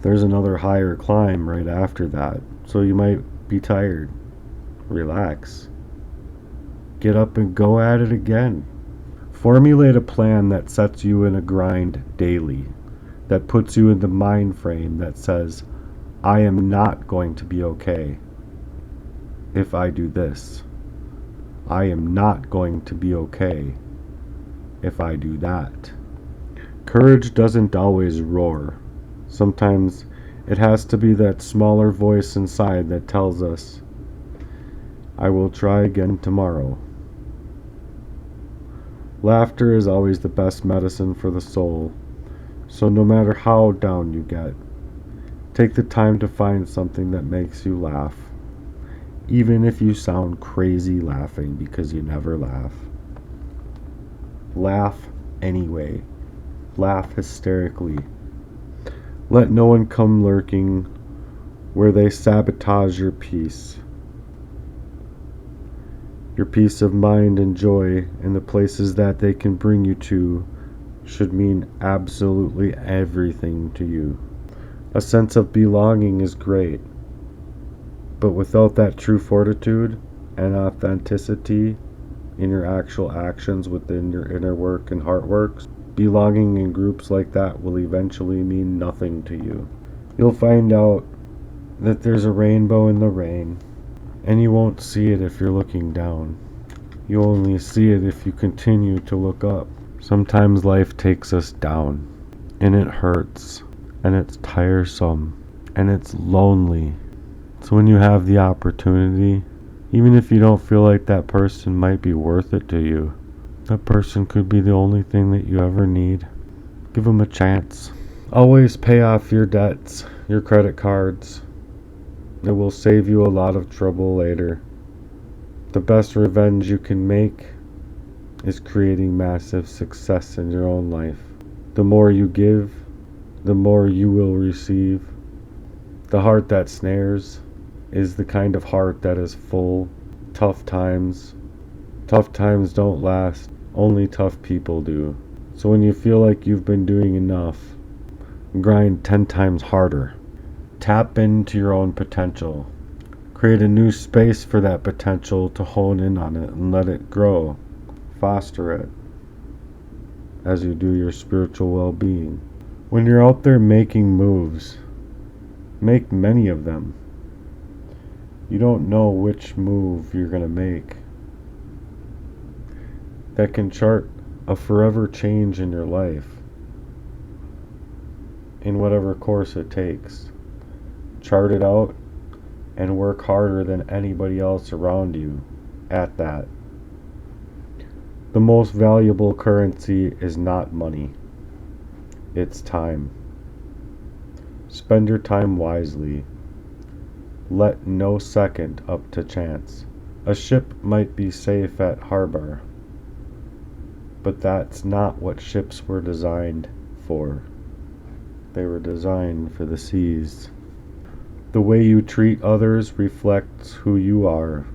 there's another higher climb right after that. So you might be tired. Relax. Get up and go at it again. Formulate a plan that sets you in a grind daily, that puts you in the mind frame that says, I am not going to be okay if I do this. I am not going to be okay if I do that. Courage doesn't always roar. Sometimes it has to be that smaller voice inside that tells us, I will try again tomorrow. Laughter is always the best medicine for the soul, so no matter how down you get, take the time to find something that makes you laugh, even if you sound crazy laughing because you never laugh. Laugh anyway. Laugh hysterically. Let no one come lurking where they sabotage your peace. Your peace of mind and joy and the places that they can bring you to should mean absolutely everything to you. A sense of belonging is great, but without that true fortitude and authenticity in your actual actions within your inner work and heart works, belonging in groups like that will eventually mean nothing to you. You'll find out that there's a rainbow in the rain, and you won't see it if you're looking down. You only see it if you continue to look up. Sometimes life takes us down, and it hurts, and it's tiresome, and it's lonely. So when you have the opportunity, even if you don't feel like that person might be worth it to you, that person could be the only thing that you ever need, give them a chance. Always pay off your debts, your credit cards. It will save you a lot of trouble later. The best revenge you can make is creating massive success in your own life. The more you give, the more you will receive. The heart that snares is the kind of heart that is full. Tough times don't last. Only tough people do. So when you feel like you've been doing enough, grind 10 times harder. Tap into your own potential. Create a new space for that potential to hone in on it and let it grow. Foster it as you do your spiritual well-being. When you're out there making moves, make many of them. You don't know which move you're going to make that can chart a forever change in your life in whatever course it takes. Chart it out and work harder than anybody else around you at that. The most valuable currency is not money. It's time. Spend your time wisely. Let no second up to chance. A ship might be safe at harbor, but that's not what ships were designed for. They were designed for the seas. The way you treat others reflects who you are,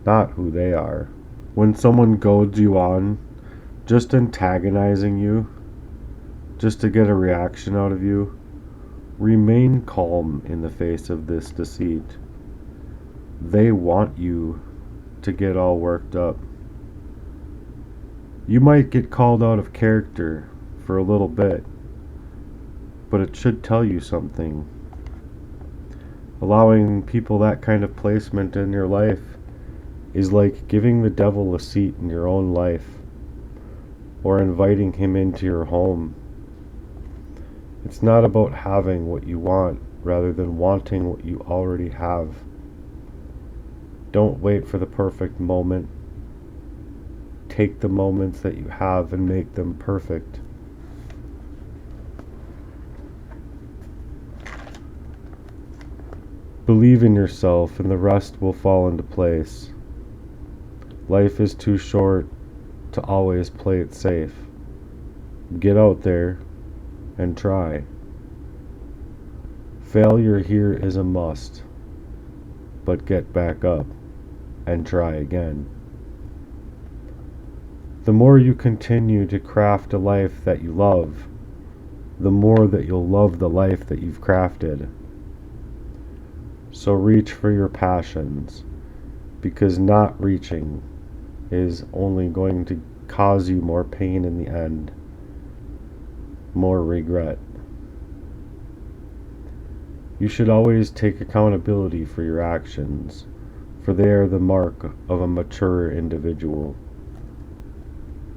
not who they are. When someone goads you on, just antagonizing you, just to get a reaction out of you, remain calm in the face of this deceit. They want you to get all worked up. You might get called out of character for a little bit, but it should tell you something. Allowing people that kind of placement in your life is like giving the devil a seat in your own life, or inviting him into your home. It's not about having what you want, rather than wanting what you already have. Don't wait for the perfect moment. Take the moments that you have and make them perfect. Believe in yourself and the rest will fall into place. Life is too short to always play it safe. Get out there and try. Failure here is a must, but get back up and try again. The more you continue to craft a life that you love, the more that you'll love the life that you've crafted. So reach for your passions, because not reaching is only going to cause you more pain in the end, more regret. You should always take accountability for your actions, for they are the mark of a mature individual.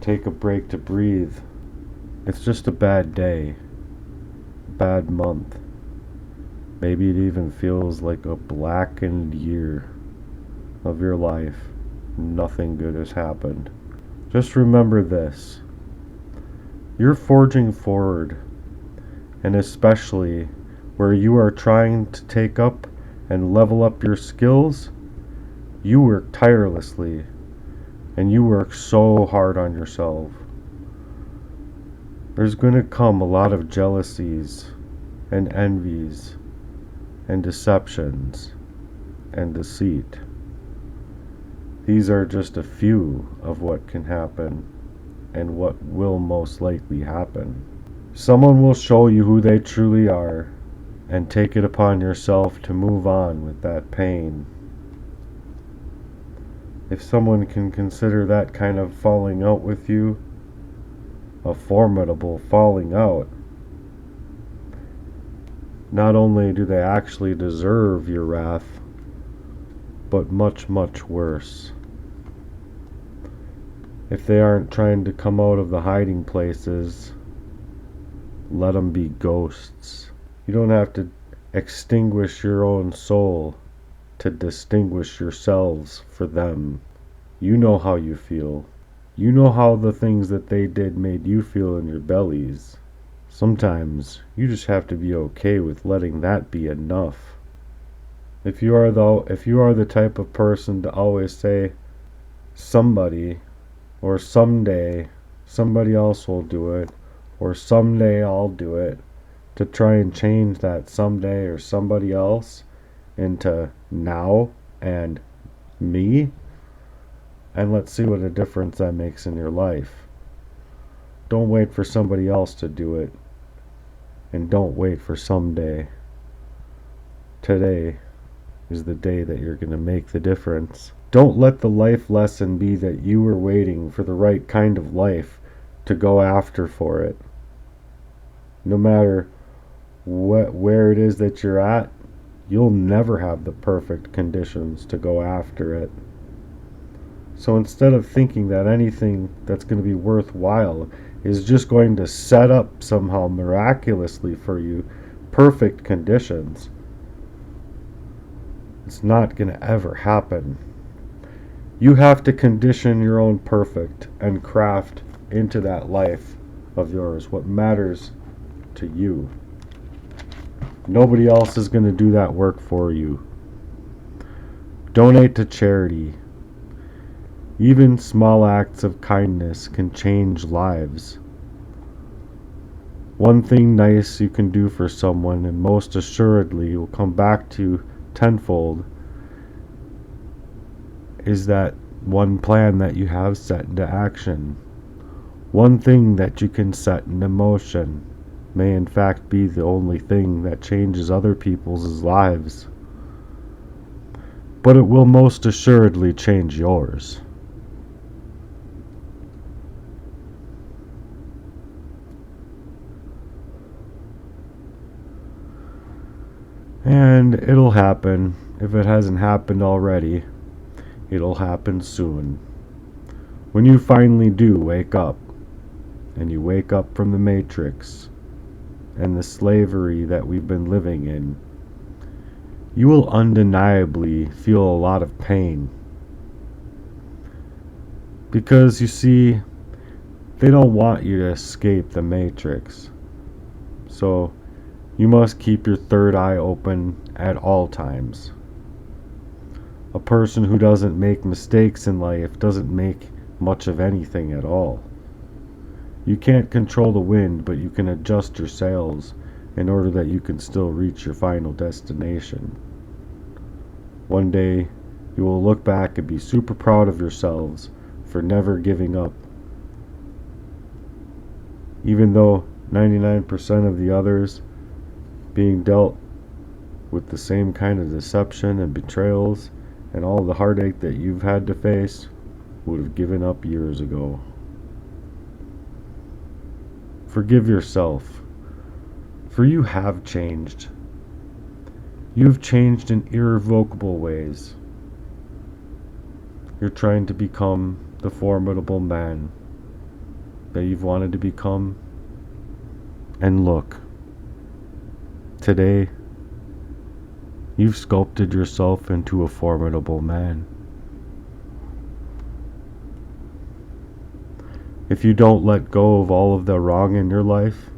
Take a break to breathe. It's just a bad day, bad month. Maybe it even feels like a blackened year of your life. Nothing good has happened. Just remember this. You're forging forward, and especially where you are trying to take up and level up your skills, you work tirelessly, and you work so hard on yourself. There's going to come a lot of jealousies and envies and deceptions and deceit. These are just a few of what can happen and what will most likely happen. Someone will show you who they truly are, and take it upon yourself to move on with that pain. If someone can consider that kind of falling out with you a formidable falling out, not only do they actually deserve your wrath, but much, much worse. If they aren't trying to come out of the hiding places, let them be ghosts. You don't have to extinguish your own soul to distinguish yourselves for them. You know how you feel. You know how the things that they did made you feel in your bellies. Sometimes you just have to be okay with letting that be enough. If you are the type of person to always say somebody or someday somebody else will do it, or someday I'll do it, to try and change that someday or somebody else into now and me, and let's see what a difference that makes in your life. Don't wait for somebody else to do it, and don't wait for someday. Today is the day that you're going to make the difference. Don't let the life lesson be that you were waiting for the right kind of life to go after for it. No matter where it is that you're at, you'll never have the perfect conditions to go after it. So instead of thinking that anything that's going to be worthwhile is just going to set up somehow miraculously for you perfect conditions, it's not going to ever happen. You have to condition your own perfect and craft into that life of yours what matters to you. Nobody else is going to do that work for you. Donate to charity. Even small acts of kindness can change lives. One thing nice you can do for someone, and most assuredly will come back to you tenfold, is that one plan that you have set into action. One thing that you can set into motion may in fact be the only thing that changes other people's lives. But it will most assuredly change yours. And it'll happen. If it hasn't happened already, it'll happen soon. When you finally do wake up, and you wake up from the matrix and the slavery that we've been living in, you will undeniably feel a lot of pain. Because you see, they don't want you to escape the matrix. So you must keep your third eye open at all times. A person who doesn't make mistakes in life doesn't make much of anything at all. You can't control the wind, but you can adjust your sails in order that you can still reach your final destination. One day, you will look back and be super proud of yourselves for never giving up. Even though 99% of the others being dealt with the same kind of deception and betrayals and all the heartache that you've had to face would have given up years ago. Forgive yourself, for you have changed. You've changed in irrevocable ways. You're trying to become the formidable man that you've wanted to become. And look, today, you've sculpted yourself into a formidable man. If you don't let go of all of the wrong in your life,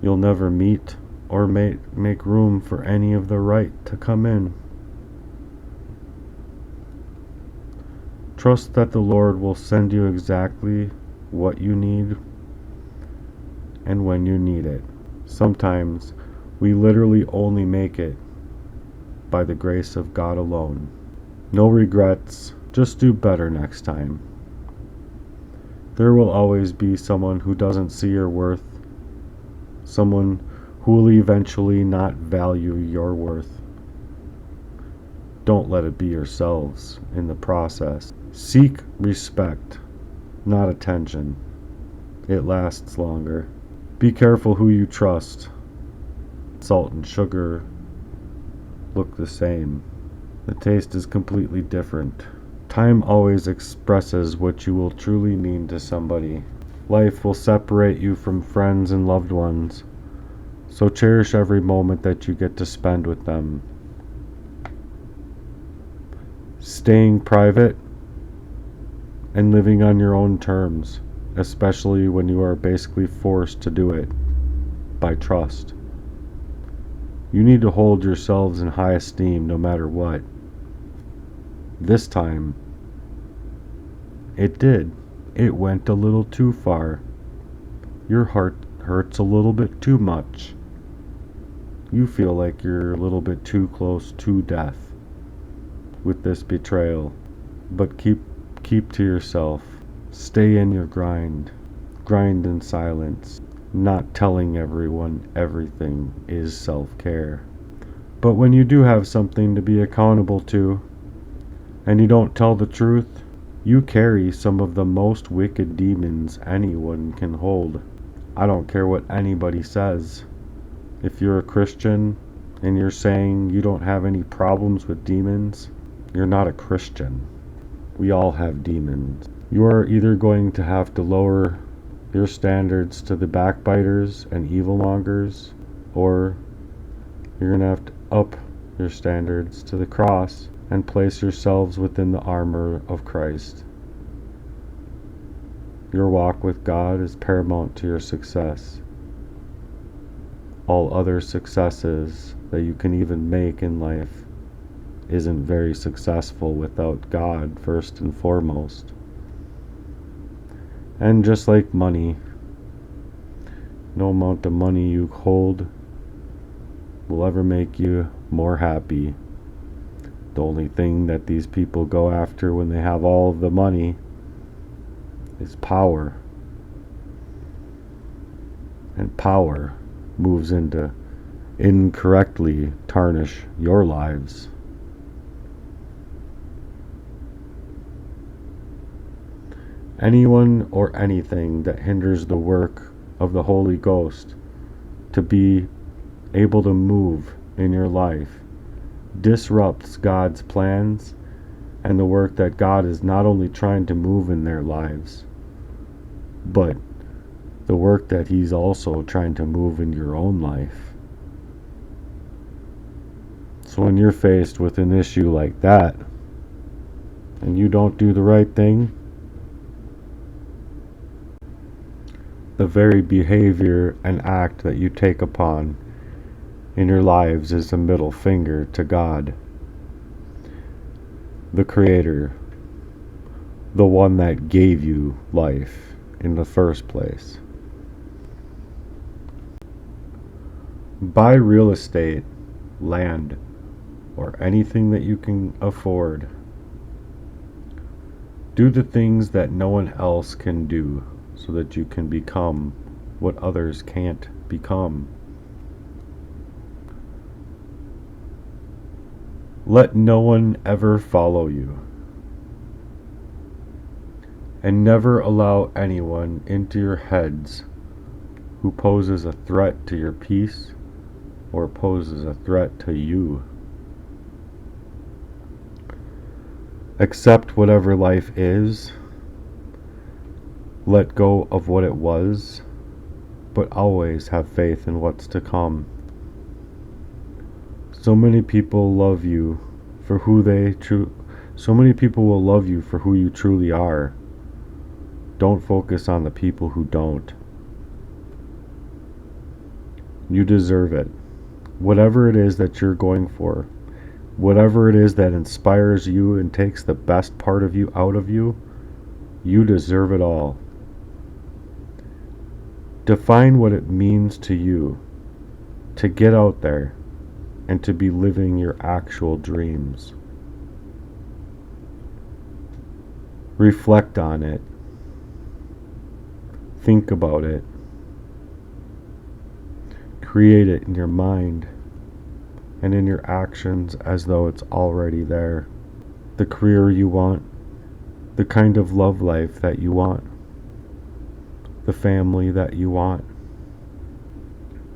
you'll never meet or make room for any of the right to come in. Trust that the Lord will send you exactly what you need and when you need it. Sometimes we literally only make it by the grace of God alone. No regrets, just do better next time. There will always be someone who doesn't see your worth, someone who will eventually not value your worth. Don't let it be yourselves in the process. Seek respect, not attention. It lasts longer. Be careful who you trust. Salt and sugar look the same. The taste is completely different. Time always expresses what you will truly mean to somebody. Life will separate you from friends and loved ones, so cherish every moment that you get to spend with them. Staying private and living on your own terms, especially when you are basically forced to do it by trust. You need to hold yourselves in high esteem no matter what. This time, it did. It went a little too far. Your heart hurts a little bit too much. You feel like you're a little bit too close to death with this betrayal. But keep to yourself. Stay in your grind. Grind in silence. Not telling everyone everything is self-care. But when you do have something to be accountable to, and you don't tell the truth, you carry some of the most wicked demons anyone can hold. I don't care what anybody says. If you're a Christian and you're saying you don't have any problems with demons, you're not a Christian. We all have demons. You are either going to have to lower your standards to the backbiters and evilmongers, or you're going to have to up your standards to the cross and place yourselves within the armor of Christ. Your walk with God is paramount to your success. All other successes that you can even make in life isn't very successful without God first and foremost. And just like money, no amount of money you hold will ever make you more happy. The only thing that these people go after when they have all of the money is power. And power moves into incorrectly tarnish your lives. Anyone or anything that hinders the work of the Holy Ghost to be able to move in your life disrupts God's plans and the work that God is not only trying to move in their lives, but the work that He's also trying to move in your own life. So when you're faced with an issue like that, and you don't do the right thing, the very behavior and act that you take upon in your lives is a middle finger to God, the Creator, the one that gave you life in the first place. Buy real estate, land, or anything that you can afford. Do the things that no one else can do so that you can become what others can't become. Let no one ever follow you. And never allow anyone into your heads who poses a threat to your peace or poses a threat to you. Accept whatever life is. Let go of what it was, but always have faith in what's to come. So many people love you for who so many people will love you for who you truly are. Don't focus on the people who don't. You deserve it. Whatever it is that you're going for, whatever it is that inspires you and takes the best part of you out of you, you deserve it all. Define what it means to you to get out there and to be living your actual dreams. Reflect on it. Think about it. Create it in your mind and in your actions as though it's already there. The career you want, the kind of love life that you want, the family that you want,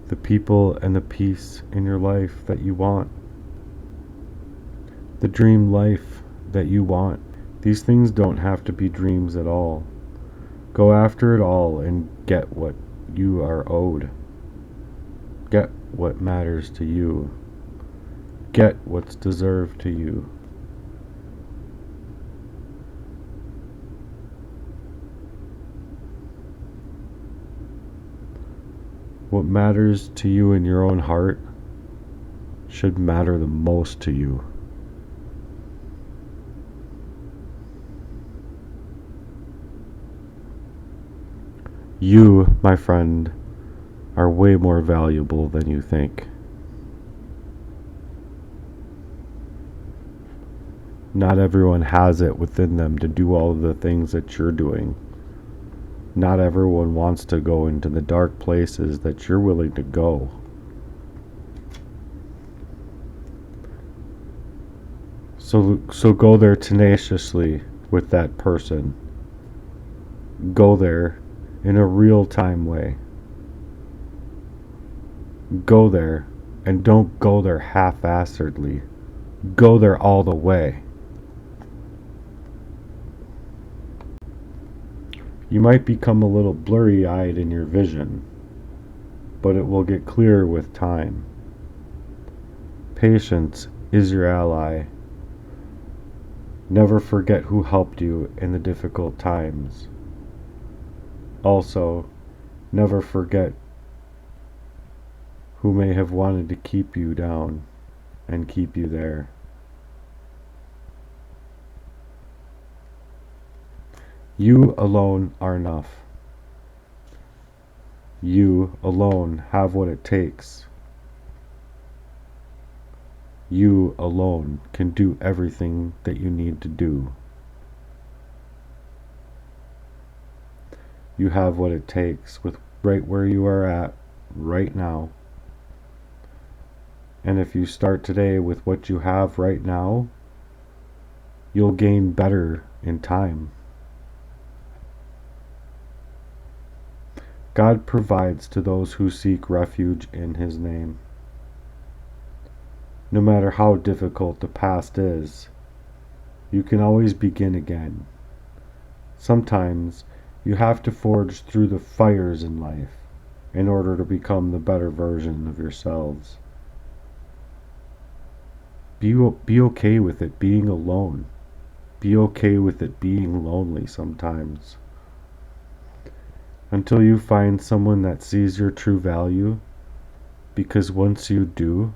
the people and the peace in your life that you want, the dream life that you want. These things don't have to be dreams at all. Go after it all and get what you are owed. Get what matters to you. Get what's deserved to you. What matters to you in your own heart should matter the most to you. You, my friend, are way more valuable than you think. Not everyone has it within them to do all of the things that you're doing. Not everyone wants to go into the dark places that you're willing to go. So go there tenaciously with that person. Go there in a real-time way. Go there, and don't go there half-assedly. Go there all the way. You might become a little blurry-eyed in your vision, but it will get clearer with time. Patience is your ally. Never forget who helped you in the difficult times. Also, never forget who may have wanted to keep you down and keep you there. You alone are enough. You alone have what it takes. You alone can do everything that you need to do. You have what it takes with right where you are at right now. And if you start today with what you have right now, you'll gain better in time. God provides to those who seek refuge in His name. No matter how difficult the past is, you can always begin again. Sometimes you have to forge through the fires in life in order to become the better version of yourselves. Be okay with it being alone. Be okay with it being lonely sometimes. Until you find someone that sees your true value Because once you do,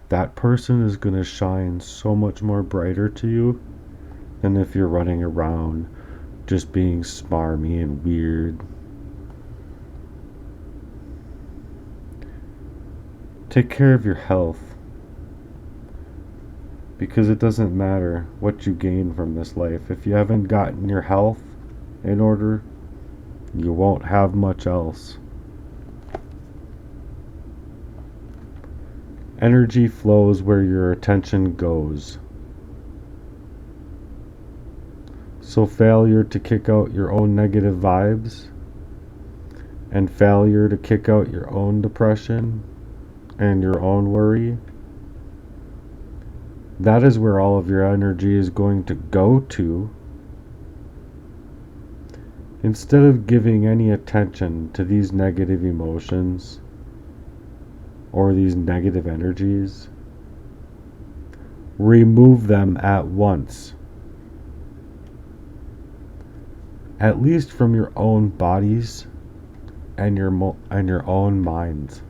that person is going to shine so much more brighter to you than if you're running around just being smarmy and weird. Take care of your health, because it doesn't matter what you gain from this life. If you haven't gotten your health in order, you won't have much else. Energy flows where your attention goes. So failure to kick out your own negative vibes and failure to kick out your own depression and your own worry, that is where all of your energy is going to go to. Instead of giving any attention to these negative emotions or these negative energies, remove them at once. At least from your own bodies and your own minds.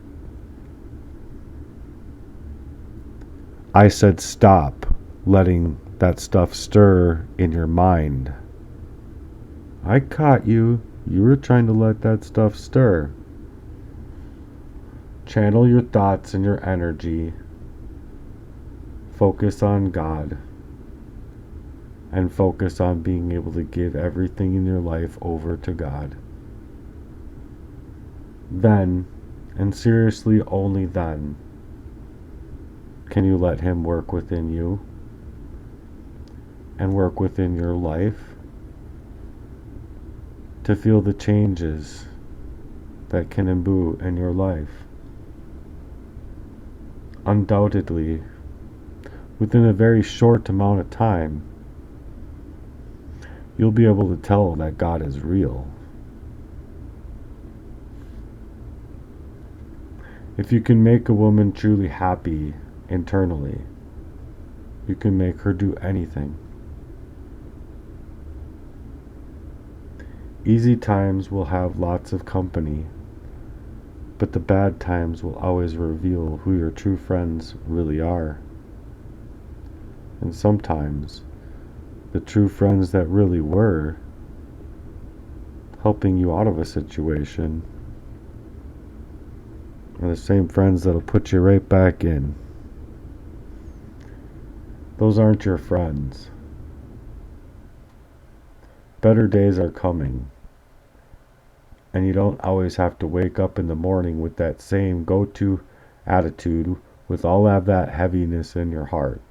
I said stop letting that stuff stir in your mind. I caught you. You were trying to let that stuff stir. Channel your thoughts and your energy. Focus on God. And focus on being able to give everything in your life over to God. Then, and seriously only then, can you let Him work within you and work within your life to feel the changes that can imbue in your life. Undoubtedly, within a very short amount of time, you'll be able to tell that God is real. If you can make a woman truly happy internally, you can make her do anything. Easy times will have lots of company, but the bad times will always reveal who your true friends really are. And sometimes, the true friends that really were helping you out of a situation are the same friends that'll put you right back in. Those aren't your friends. Better days are coming. And you don't always have to wake up in the morning with that same go-to attitude, with all of that heaviness in your heart.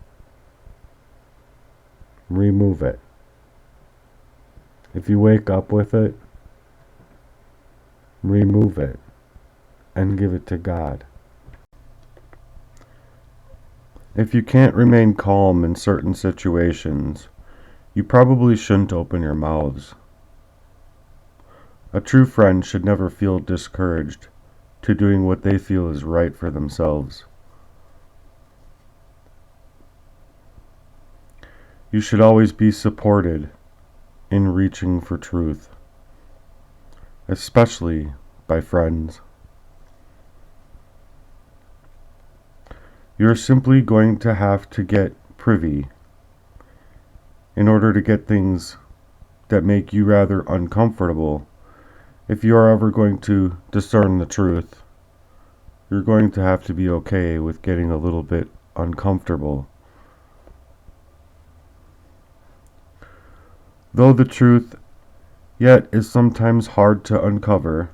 Remove it. If you wake up with it, remove it and give it to God. If you can't remain calm in certain situations, you probably shouldn't open your mouths. A true friend should never feel discouraged to doing what they feel is right for themselves. You should always be supported in reaching for truth, especially by friends. You're simply going to have to get privy in order to get things that make you rather uncomfortable. If you are ever going to discern the truth, you're going to have to be okay with getting a little bit uncomfortable. Though the truth yet is sometimes hard to uncover,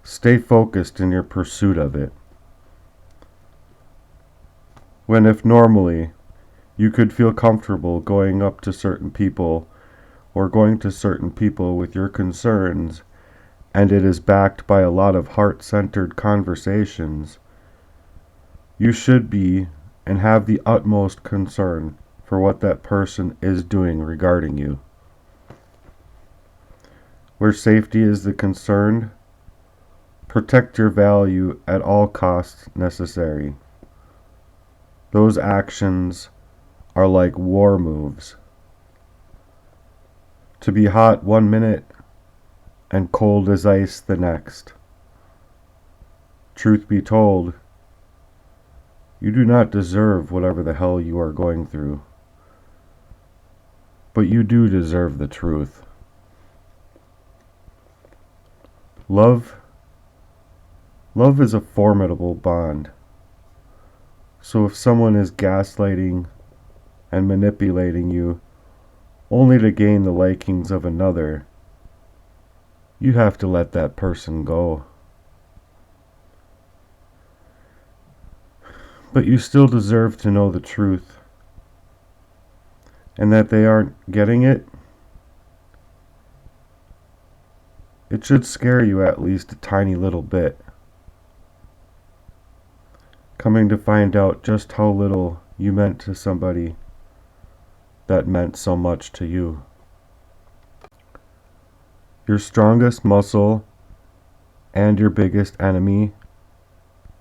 stay focused in your pursuit of it. When if normally you could feel comfortable going up to certain people or going to certain people with your concerns, and it is backed by a lot of heart-centered conversations, you should be and have the utmost concern for what that person is doing regarding you. Where safety is the concern, protect your value at all costs necessary. Those actions are like war moves. To be hot 1 minute and cold as ice the next. Truth be told, you do not deserve whatever the hell you are going through, but you do deserve the truth. Love is a formidable bond. So if someone is gaslighting and manipulating you only to gain the likings of another, you have to let that person go. But you still deserve to know the truth, and that they aren't getting it. It should scare you at least a tiny little bit, coming to find out just how little you meant to somebody that meant so much to you. Your strongest muscle and your biggest enemy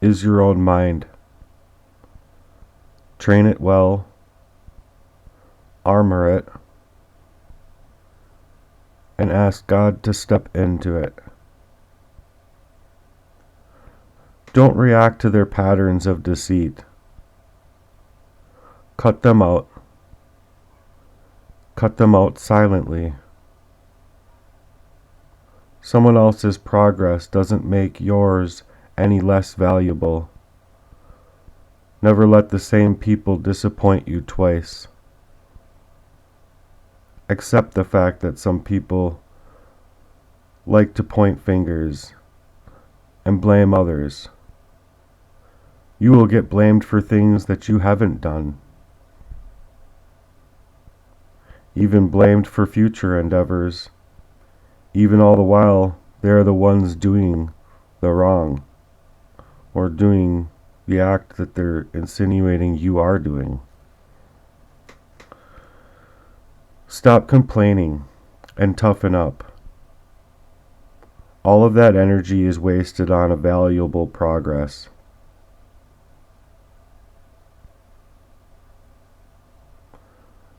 is your own mind. Train it well, armor it, and ask God to step into it. Don't react to their patterns of deceit. Cut them out. Cut them out silently. Someone else's progress doesn't make yours any less valuable. Never let the same people disappoint you twice. Accept the fact that some people like to point fingers and blame others. You will get blamed for things that you haven't done, even blamed for future endeavors, even all the while they are the ones doing the wrong, or doing the act that they're insinuating you are doing. Stop complaining and toughen up. All of that energy is wasted on a valuable progress.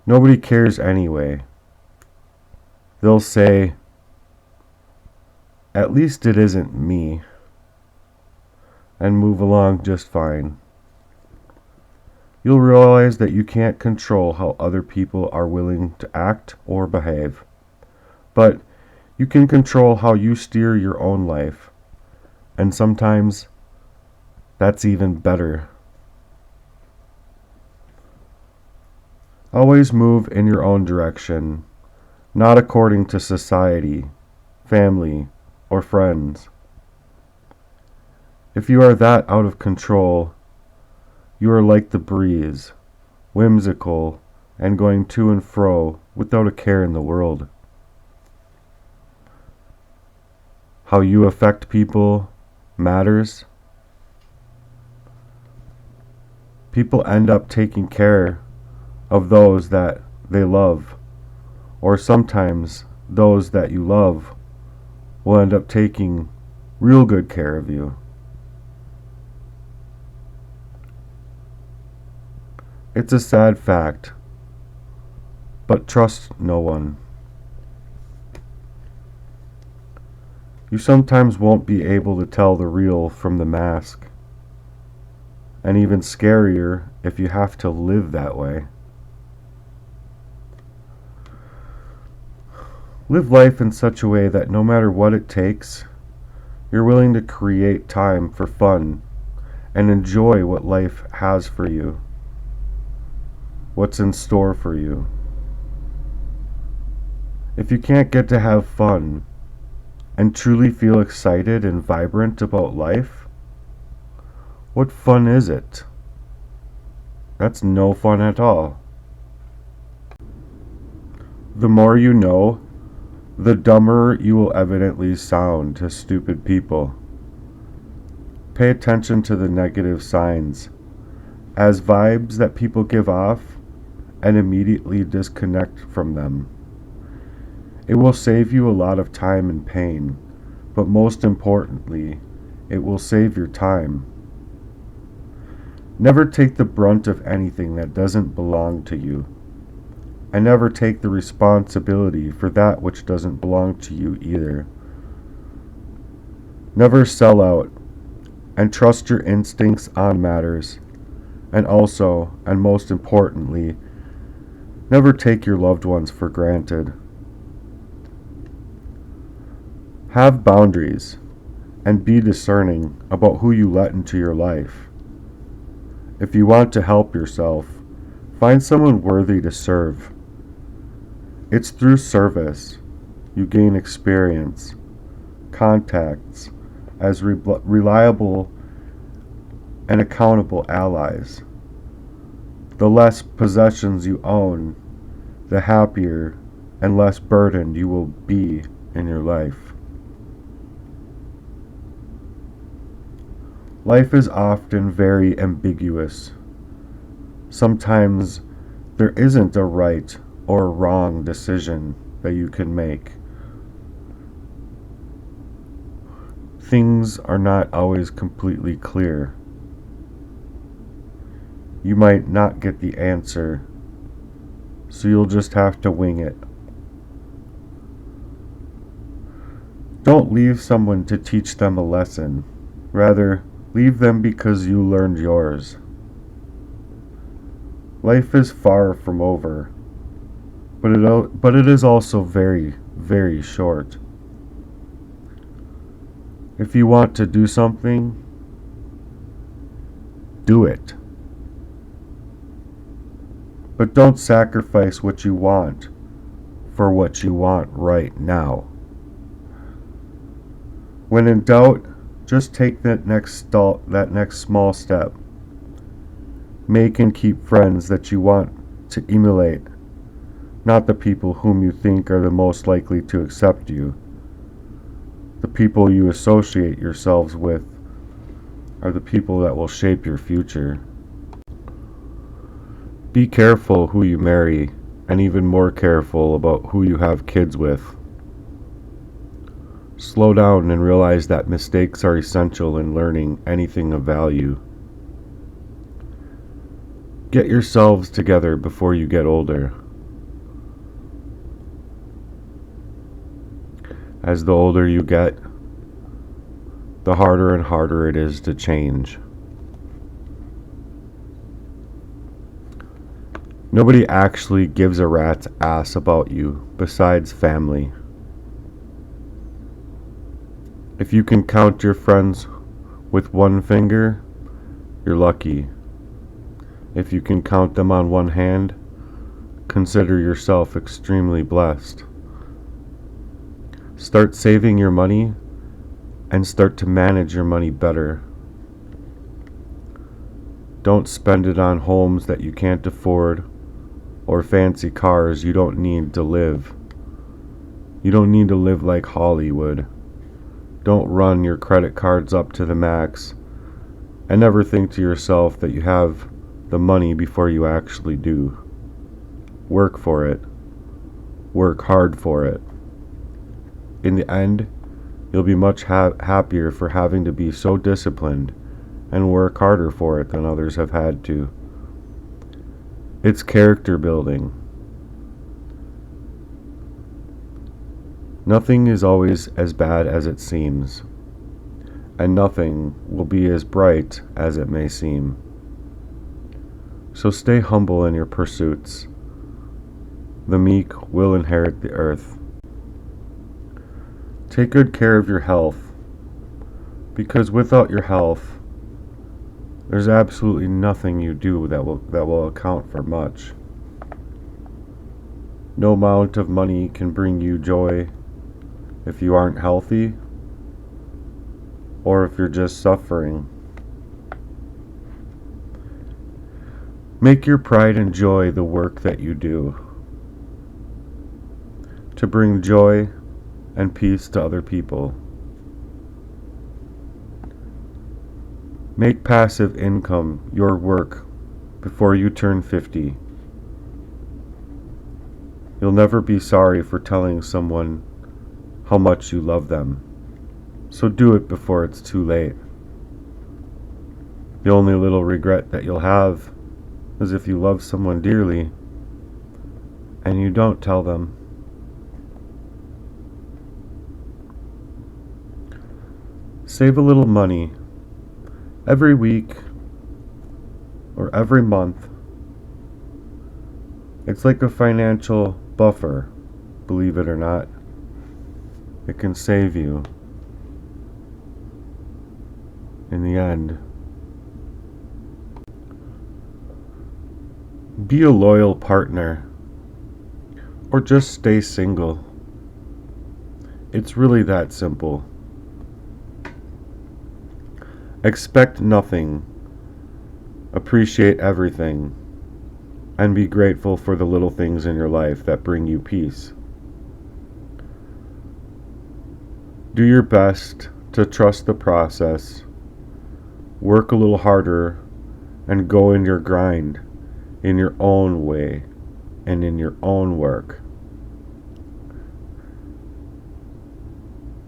Nobody cares anyway. They'll say, "At least it isn't me," and move along just fine. You'll realize that you can't control how other people are willing to act or behave, but you can control how you steer your own life, and sometimes that's even better. Always move in your own direction, not according to society, family, or friends. If you are that out of control, you are like the breeze, whimsical and going to and fro without a care in the world. How you affect people matters. People end up taking care of those that they love, or sometimes those that you love will end up taking real good care of you. It's a sad fact, but trust no one. You sometimes won't be able to tell the real from the mask, and even scarier if you have to live that way. Live life in such a way that no matter what it takes, you're willing to create time for fun and enjoy what life has for you, what's in store for you. If you can't get to have fun and truly feel excited and vibrant about life, what fun is it? That's no fun at all. The more you know, the dumber you will evidently sound to stupid people. Pay attention to the negative signs as vibes that people give off and immediately disconnect from them. It will save you a lot of time and pain, but most importantly, it will save your time. Never take the brunt of anything that doesn't belong to you, and never take the responsibility for that which doesn't belong to you either. Never sell out and trust your instincts on matters. And also, and most importantly, never take your loved ones for granted. Have boundaries and be discerning about who you let into your life. If you want to help yourself, find someone worthy to serve. It's through service you gain experience, contacts as reliable and accountable allies. The less possessions you own, the happier and less burdened you will be in your life. Life is often very ambiguous. Sometimes there isn't a right or wrong decision that you can make. Things are not always completely clear. You might not get the answer, so you'll just have to wing it. Don't leave someone to teach them a lesson. Rather, leave them because you learned yours. Life is far from over, but it is also very, very short. If you want to do something, do it. But don't sacrifice what you want for what you want right now. When in doubt, just take that next small step. Make and keep friends that you want to emulate, not the people whom you think are the most likely to accept you. The people you associate yourselves with are the people that will shape your future. Be careful who you marry, and even more careful about who you have kids with. Slow down and realize that mistakes are essential in learning anything of value. Get yourselves together before you get older. As the older you get, the harder and harder it is to change. Nobody actually gives a rat's ass about you besides family. If you can count your friends with one finger, you're lucky. If you can count them on one hand, consider yourself extremely blessed. Start saving your money and start to manage your money better. Don't spend it on homes that you can't afford or fancy cars you don't need to live. You don't need to live like Hollywood. Don't run your credit cards up to the max and never think to yourself that you have the money before you actually do. Work for it. Work hard for it. In the end, you'll be much happier for having to be so disciplined and work harder for it than others have had to. It's character building. Nothing is always as bad as it seems, and nothing will be as bright as it may seem. So stay humble in your pursuits. The meek will inherit the earth. Take good care of your health, because without your health, there's absolutely nothing you do that will account for much. No amount of money can bring you joy if you aren't healthy, or if you're just suffering. Make your pride and joy the work that you do, to bring joy and peace to other people. Make passive income your work before you turn 50. You'll never be sorry for telling someone how much you love them, so do it before it's too late. The only little regret that you'll have is if you love someone dearly and you don't tell them. Save a little money Every week or every month, it's like a financial buffer, believe it or not. It can save you in the end. Be a loyal partner, or just stay single. It's really that simple. Expect nothing, appreciate everything, and be grateful for the little things in your life that bring you peace. Do your best to trust the process, work a little harder, and go in your grind in your own way and in your own work.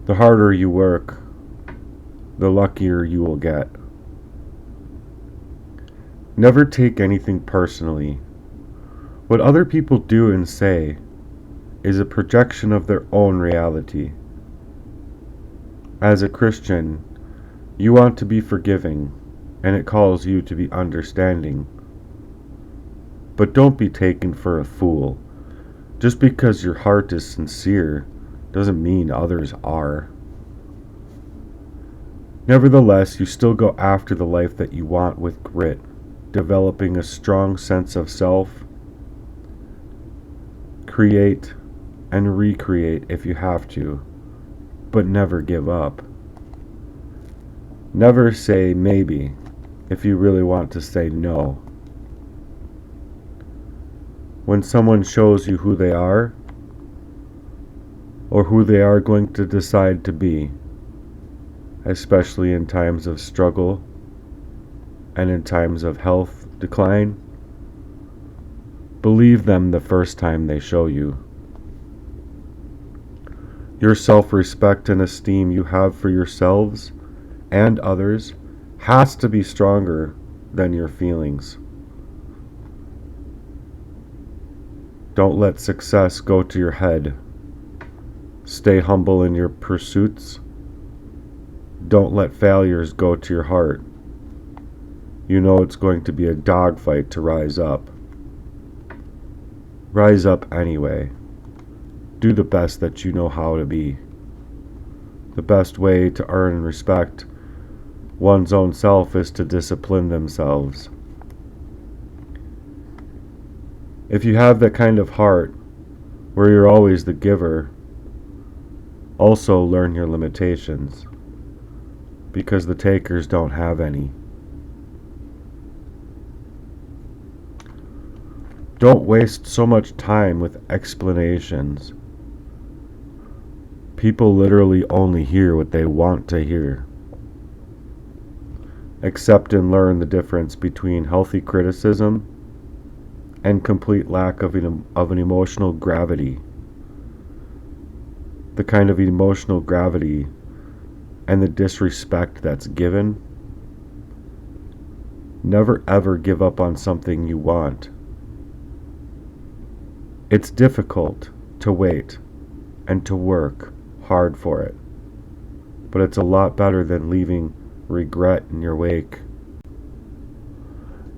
The harder you work, the luckier you will get. Never take anything personally. What other people do and say is a projection of their own reality. As a Christian, you want to be forgiving, and it calls you to be understanding. But don't be taken for a fool. Just because your heart is sincere doesn't mean others are. Nevertheless, you still go after the life that you want with grit, developing a strong sense of self. Create and recreate if you have to, but never give up. Never say maybe if you really want to say no. When someone shows you who they are, or who they are going to decide to be, especially in times of struggle and in times of health decline, believe them the first time they show you. Your self-respect and esteem you have for yourselves and others has to be stronger than your feelings. Don't let success go to your head. Stay humble in your pursuits. Don't let failures go to your heart. You know it's going to be a dogfight to rise up. Rise up anyway. Do the best that you know how to be. The best way to earn respect one's own self is to discipline themselves. If you have that kind of heart where you're always the giver, also learn your limitations, because the takers don't have any. Don't waste so much time with explanations. People literally only hear what they want to hear. Accept and learn the difference between healthy criticism and complete lack of an emotional gravity. The kind of emotional gravity and the disrespect that's given. Never ever give up on something you want. It's difficult to wait and to work hard for it, but it's a lot better than leaving regret in your wake.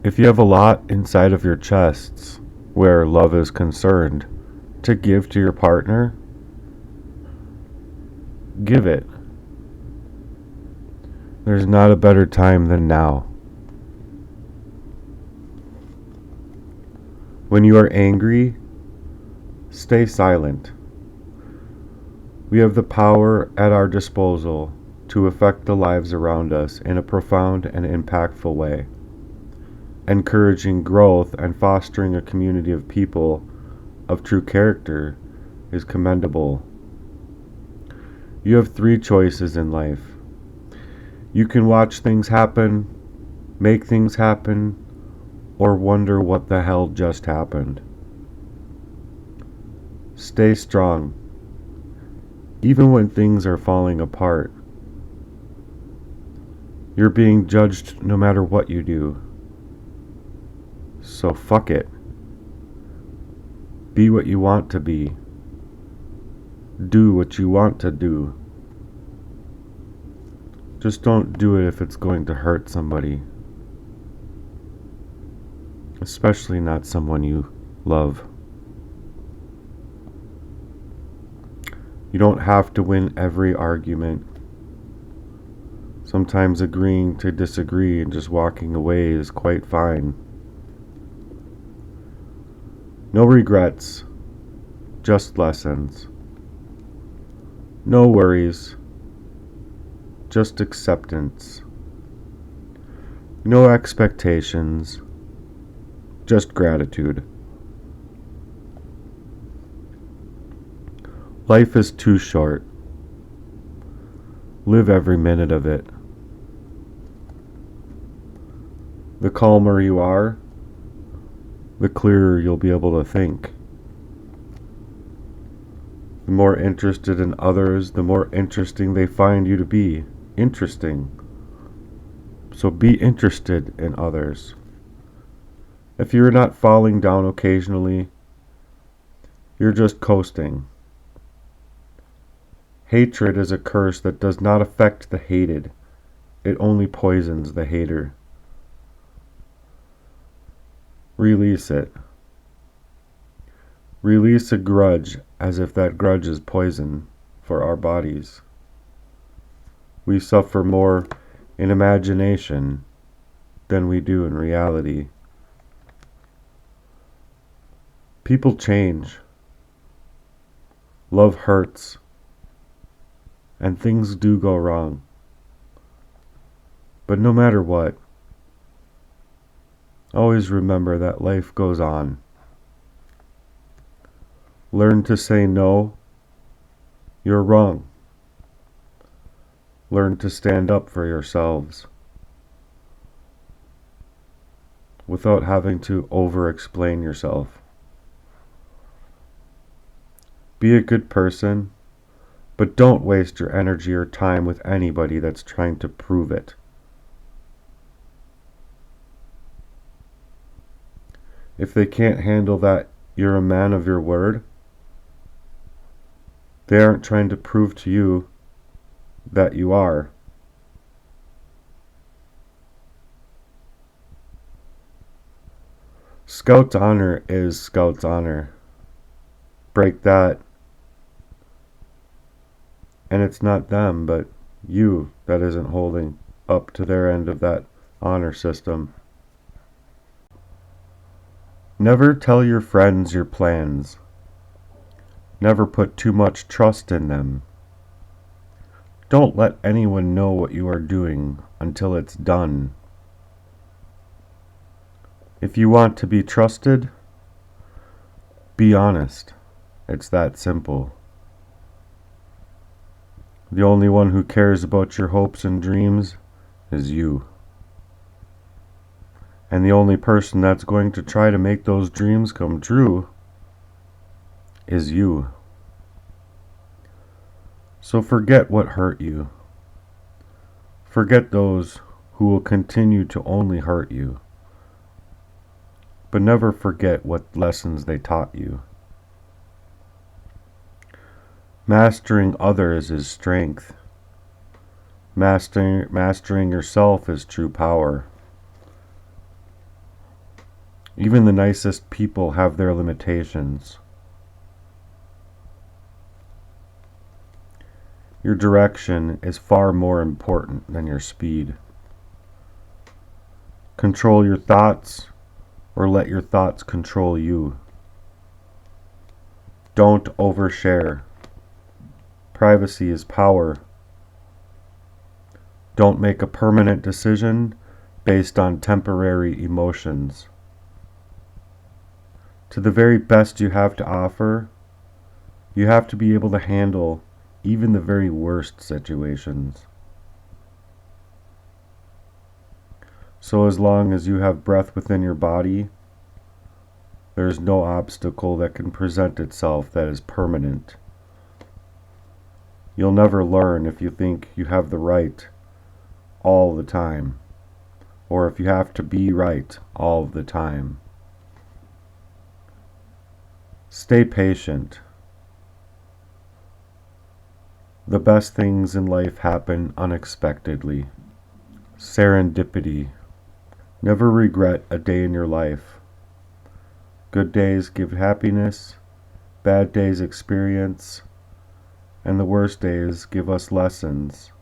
If you have a lot inside of your chests where love is concerned to give to your partner, give it. There's not a better time than now. When you are angry, stay silent. We have the power at our disposal to affect the lives around us in a profound and impactful way. Encouraging growth and fostering a community of people of true character is commendable. You have 3 choices in life. You can watch things happen, make things happen, or wonder what the hell just happened. Stay strong, even when things are falling apart. You're being judged no matter what you do. So fuck it. Be what you want to be. Do what you want to do. Just don't do it if it's going to hurt somebody, especially not someone you love. You don't have to win every argument. Sometimes agreeing to disagree and just walking away is quite fine. No regrets, just lessons. No worries, just acceptance. No expectations, just gratitude. Life is too short. Live every minute of it. The calmer you are, the clearer you'll be able to think. The more interested in others, the more interesting they find you to be. Interesting. So be interested in others. If you're not falling down occasionally, you're just coasting. Hatred is a curse that does not affect the hated. It only poisons the hater. Release it. Release a grudge as if that grudge is poison for our bodies. We suffer more in imagination than we do in reality. People change. Love hurts. And things do go wrong. But no matter what, always remember that life goes on. Learn to say no. You're wrong. Learn to stand up for yourselves without having to over-explain yourself. Be a good person, but don't waste your energy or time with anybody that's trying to prove it. If they can't handle that you're a man of your word, they aren't trying to prove to you that you are. Scout's honor is Scout's honor. Break that, and it's not them, but you that isn't holding up to their end of that honor system. Never tell your friends your plans. Never put too much trust in them. Don't let anyone know what you are doing until it's done. If you want to be trusted, be honest. It's that simple. The only one who cares about your hopes and dreams is you. And the only person that's going to try to make those dreams come true is you. So forget what hurt you. Forget those who will continue to only hurt you. But never forget what lessons they taught you. Mastering others is strength. Mastering yourself is true power. Even the nicest people have their limitations. Your direction is far more important than your speed. Control your thoughts, or let your thoughts control you. Don't overshare. Privacy is power. Don't make a permanent decision based on temporary emotions. To the very best you have to offer, you have to be able to handle even the very worst situations. So as long as you have breath within your body, there is no obstacle that can present itself that is permanent. You'll never learn if you think you have the right all the time, or if you have to be right all the time. Stay patient. The best things in life happen unexpectedly. Serendipity. Never regret a day in your life. Good days give happiness, bad days experience, and the worst days give us lessons,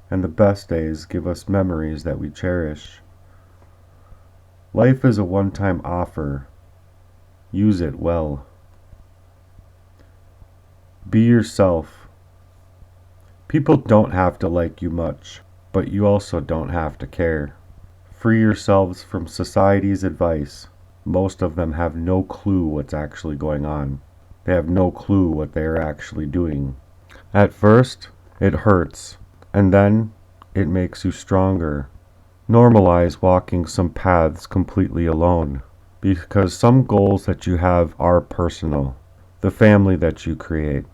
and the best days give us memories that we cherish. Life is a one-time offer. Use it well. Be yourself. People don't have to like you much, but you also don't have to care. Free yourselves from society's advice. Most of them have no clue what's actually going on. They have no clue what they are actually doing. At first, it hurts, and then it makes you stronger. Normalize walking some paths completely alone, because some goals that you have are personal. The family that you create.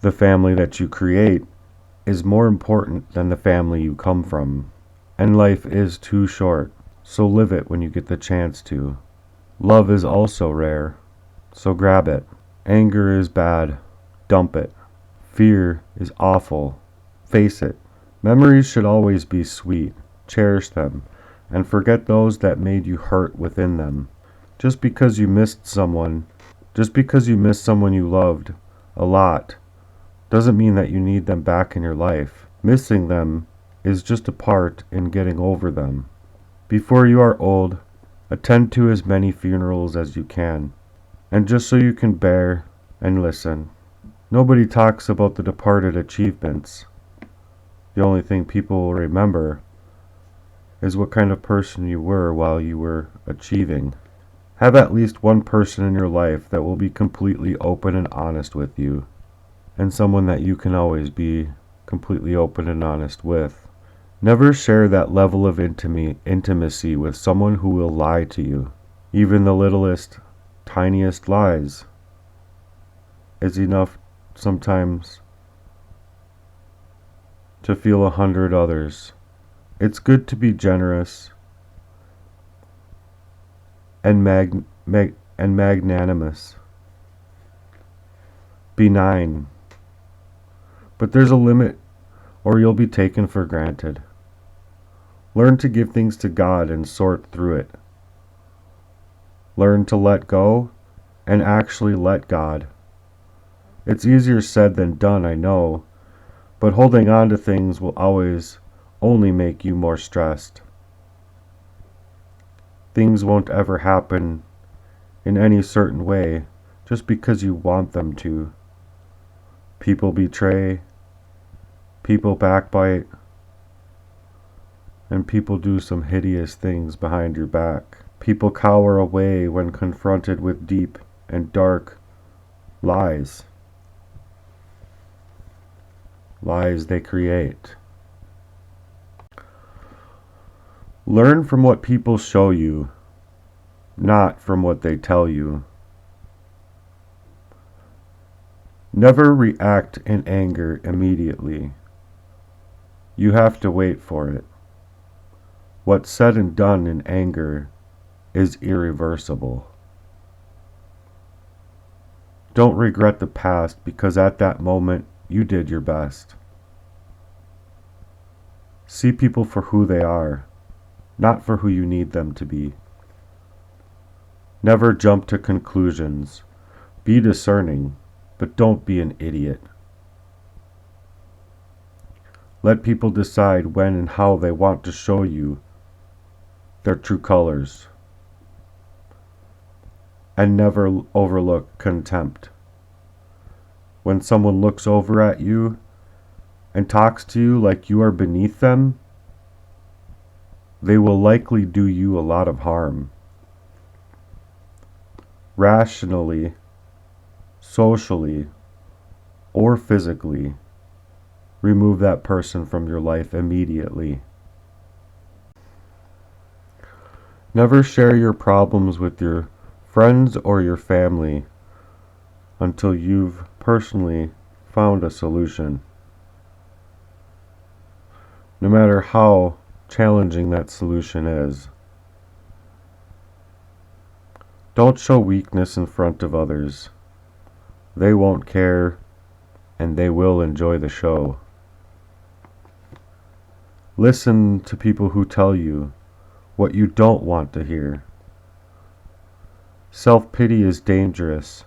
The family that you create is more important than the family you come from. And life is too short, so live it when you get the chance to. Love is also rare, so grab it. Anger is bad, dump it. Fear is awful, face it. Memories should always be sweet, cherish them, and forget those that made you hurt within them. Just because you missed someone you loved a lot, doesn't mean that you need them back in your life. Missing them is just a part in getting over them. Before you are old, attend to as many funerals as you can, and just so you can bear and listen. Nobody talks about the departed achievements. The only thing people will remember is what kind of person you were while you were achieving. Have at least one person in your life that will be completely open and honest with you, and someone that you can always be completely open and honest with. Never share that level of intimacy with someone who will lie to you. Even the littlest, tiniest lies is enough sometimes to feel 100 others. It's good to be generous and magnanimous, benign, but there's a limit or you'll be taken for granted. Learn to give things to God and sort through it. Learn to let go and actually let God. It's easier said than done, I know, but holding on to things will always only make you more stressed. Things won't ever happen in any certain way just because you want them to. People betray, people backbite, and people do some hideous things behind your back. People cower away when confronted with deep and dark lies. Lies they create. Learn from what people show you, not from what they tell you. Never react in anger immediately. You have to wait for it. What's said and done in anger is irreversible. Don't regret the past because at that moment you did your best. See people for who they are, not for who you need them to be. Never jump to conclusions. Be discerning, but don't be an idiot. Let people decide when and how they want to show you their true colors. And never overlook contempt. When someone looks over at you and talks to you like you are beneath them, they will likely do you a lot of harm. Rationally, socially, or physically, remove that person from your life immediately. Never share your problems with your friends or your family until you've personally found a solution. No matter how challenging that solution is. Don't show weakness in front of others. They won't care, and they will enjoy the show. Listen to people who tell you what you don't want to hear. Self-pity is dangerous.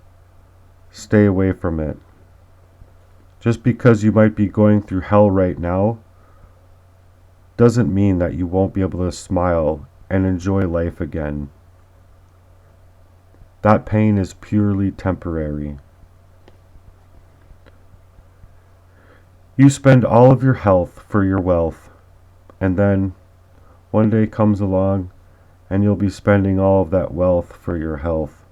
Stay away from it. Just because you might be going through hell right now doesn't mean that you won't be able to smile and enjoy life again. That pain is purely temporary. You spend all of your health for your wealth, and then one day comes along and you'll be spending all of that wealth for your health.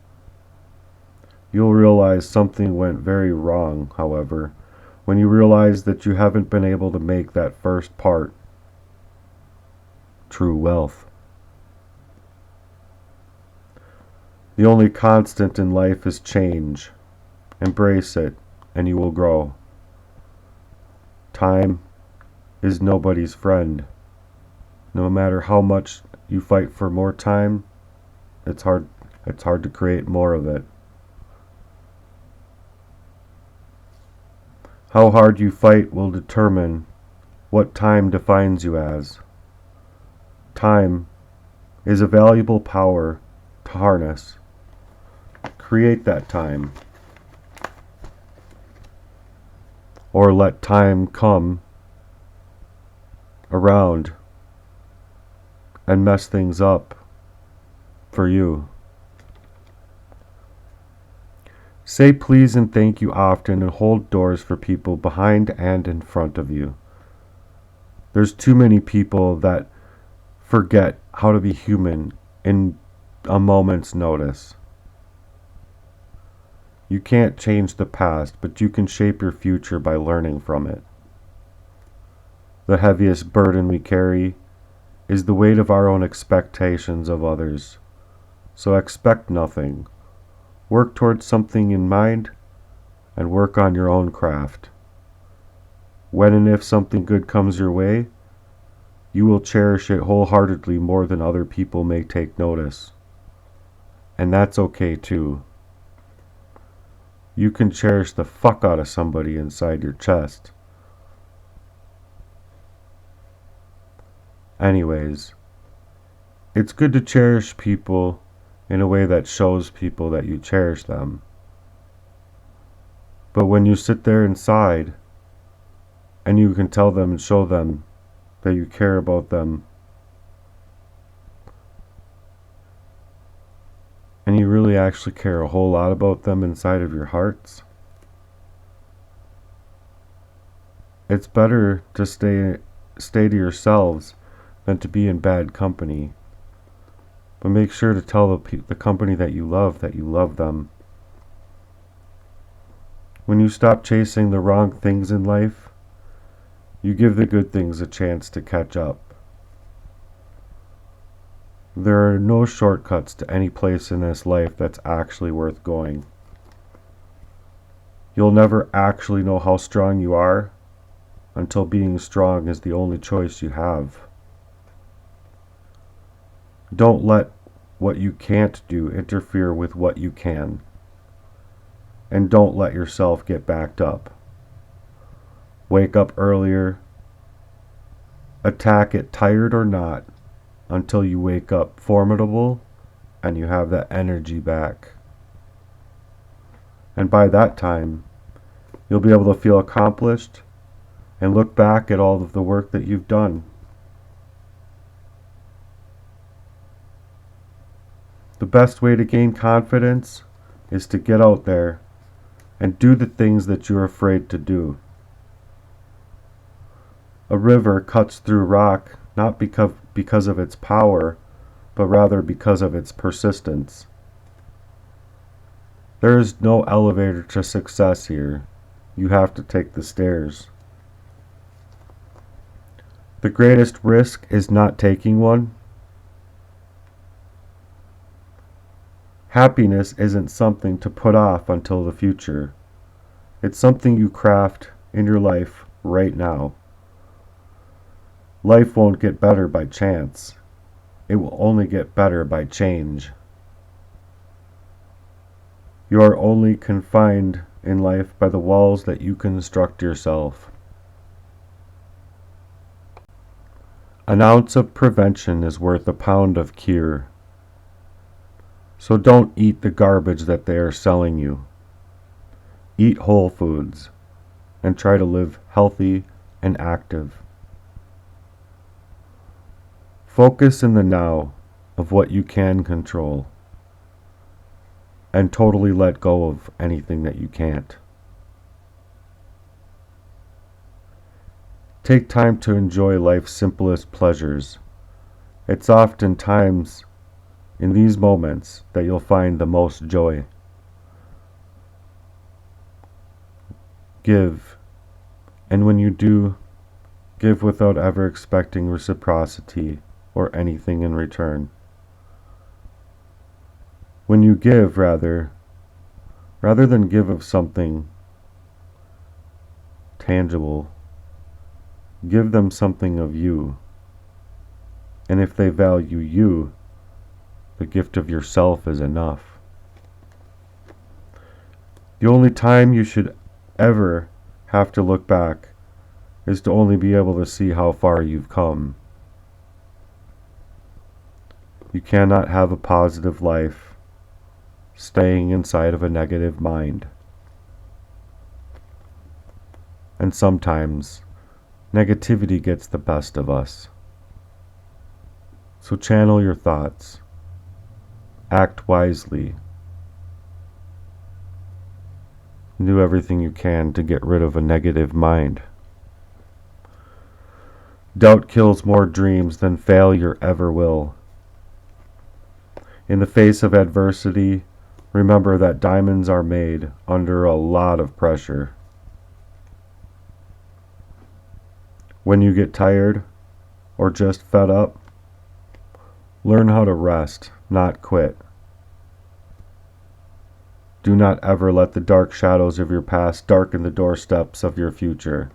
You'll realize something went very wrong, however, when you realize that you haven't been able to make that first part, true wealth. The only constant in life is change. Embrace it, and you will grow. Time is nobody's friend. No matter how much you fight for more time, it's hard to create more of it. How hard you fight will determine what time defines you as. Time is a valuable power to harness. Create that time. Or let time come around and mess things up for you. Say please and thank you often and hold doors for people behind and in front of you. There's too many people that forget how to be human in a moment's notice. You can't change the past, but you can shape your future by learning from it. The heaviest burden we carry is the weight of our own expectations of others. So expect nothing. Work towards something in mind and work on your own craft. When and if something good comes your way, you will cherish it wholeheartedly more than other people may take notice. And that's okay too. You can cherish the fuck out of somebody inside your chest. Anyways, it's good to cherish people in a way that shows people that you cherish them. But when you sit there inside and you can tell them and show them that you care about them, and you really actually care a whole lot about them inside of your hearts, it's better to stay to yourselves than to be in bad company. But make sure to tell the company that you love them. When you stop chasing the wrong things in life, you give the good things a chance to catch up. There are no shortcuts to any place in this life that's actually worth going. You'll never actually know how strong you are until being strong is the only choice you have. Don't let what you can't do interfere with what you can. And don't let yourself get backed up. Wake up earlier. Attack it, tired or not, until you wake up formidable and you have that energy back. And by that time, you'll be able to feel accomplished and look back at all of the work that you've done. The best way to gain confidence is to get out there and do the things that you're afraid to do. A river cuts through rock not because of its power, but rather because of its persistence. There is no elevator to success here. You have to take the stairs. The greatest risk is not taking one. Happiness isn't something to put off until the future. It's something you craft in your life right now. Life won't get better by chance. It will only get better by change. You are only confined in life by the walls that you construct yourself. An ounce of prevention is worth a pound of cure. So don't eat the garbage that they are selling you. Eat whole foods and try to live healthy and active. Focus in the now of what you can control and totally let go of anything that you can't. Take time to enjoy life's simplest pleasures. It's oftentimes in these moments that you'll find the most joy. Give, and when you do, give without ever expecting reciprocity or anything in return. When you give, rather than give of something tangible, give them something of you. And if they value you, the gift of yourself is enough. The only time you should ever have to look back is to only be able to see how far you've come. You cannot have a positive life staying inside of a negative mind. And sometimes negativity gets the best of us. So channel your thoughts. Act wisely. Do everything you can to get rid of a negative mind. Doubt kills more dreams than failure ever will. In the face of adversity, remember that diamonds are made under a lot of pressure. When you get tired or just fed up, learn how to rest, not quit. Do not ever let the dark shadows of your past darken the doorsteps of your future.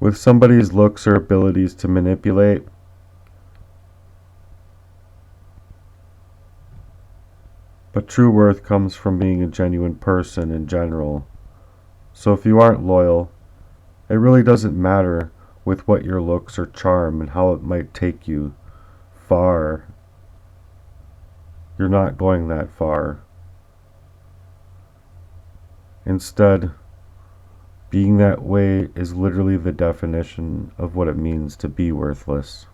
With somebody's looks or abilities to manipulate, but true worth comes from being a genuine person in general. So if you aren't loyal, it really doesn't matter with what your looks or charm and how it might take you far. You're not going that far. Instead, being that way is literally the definition of what it means to be worthless.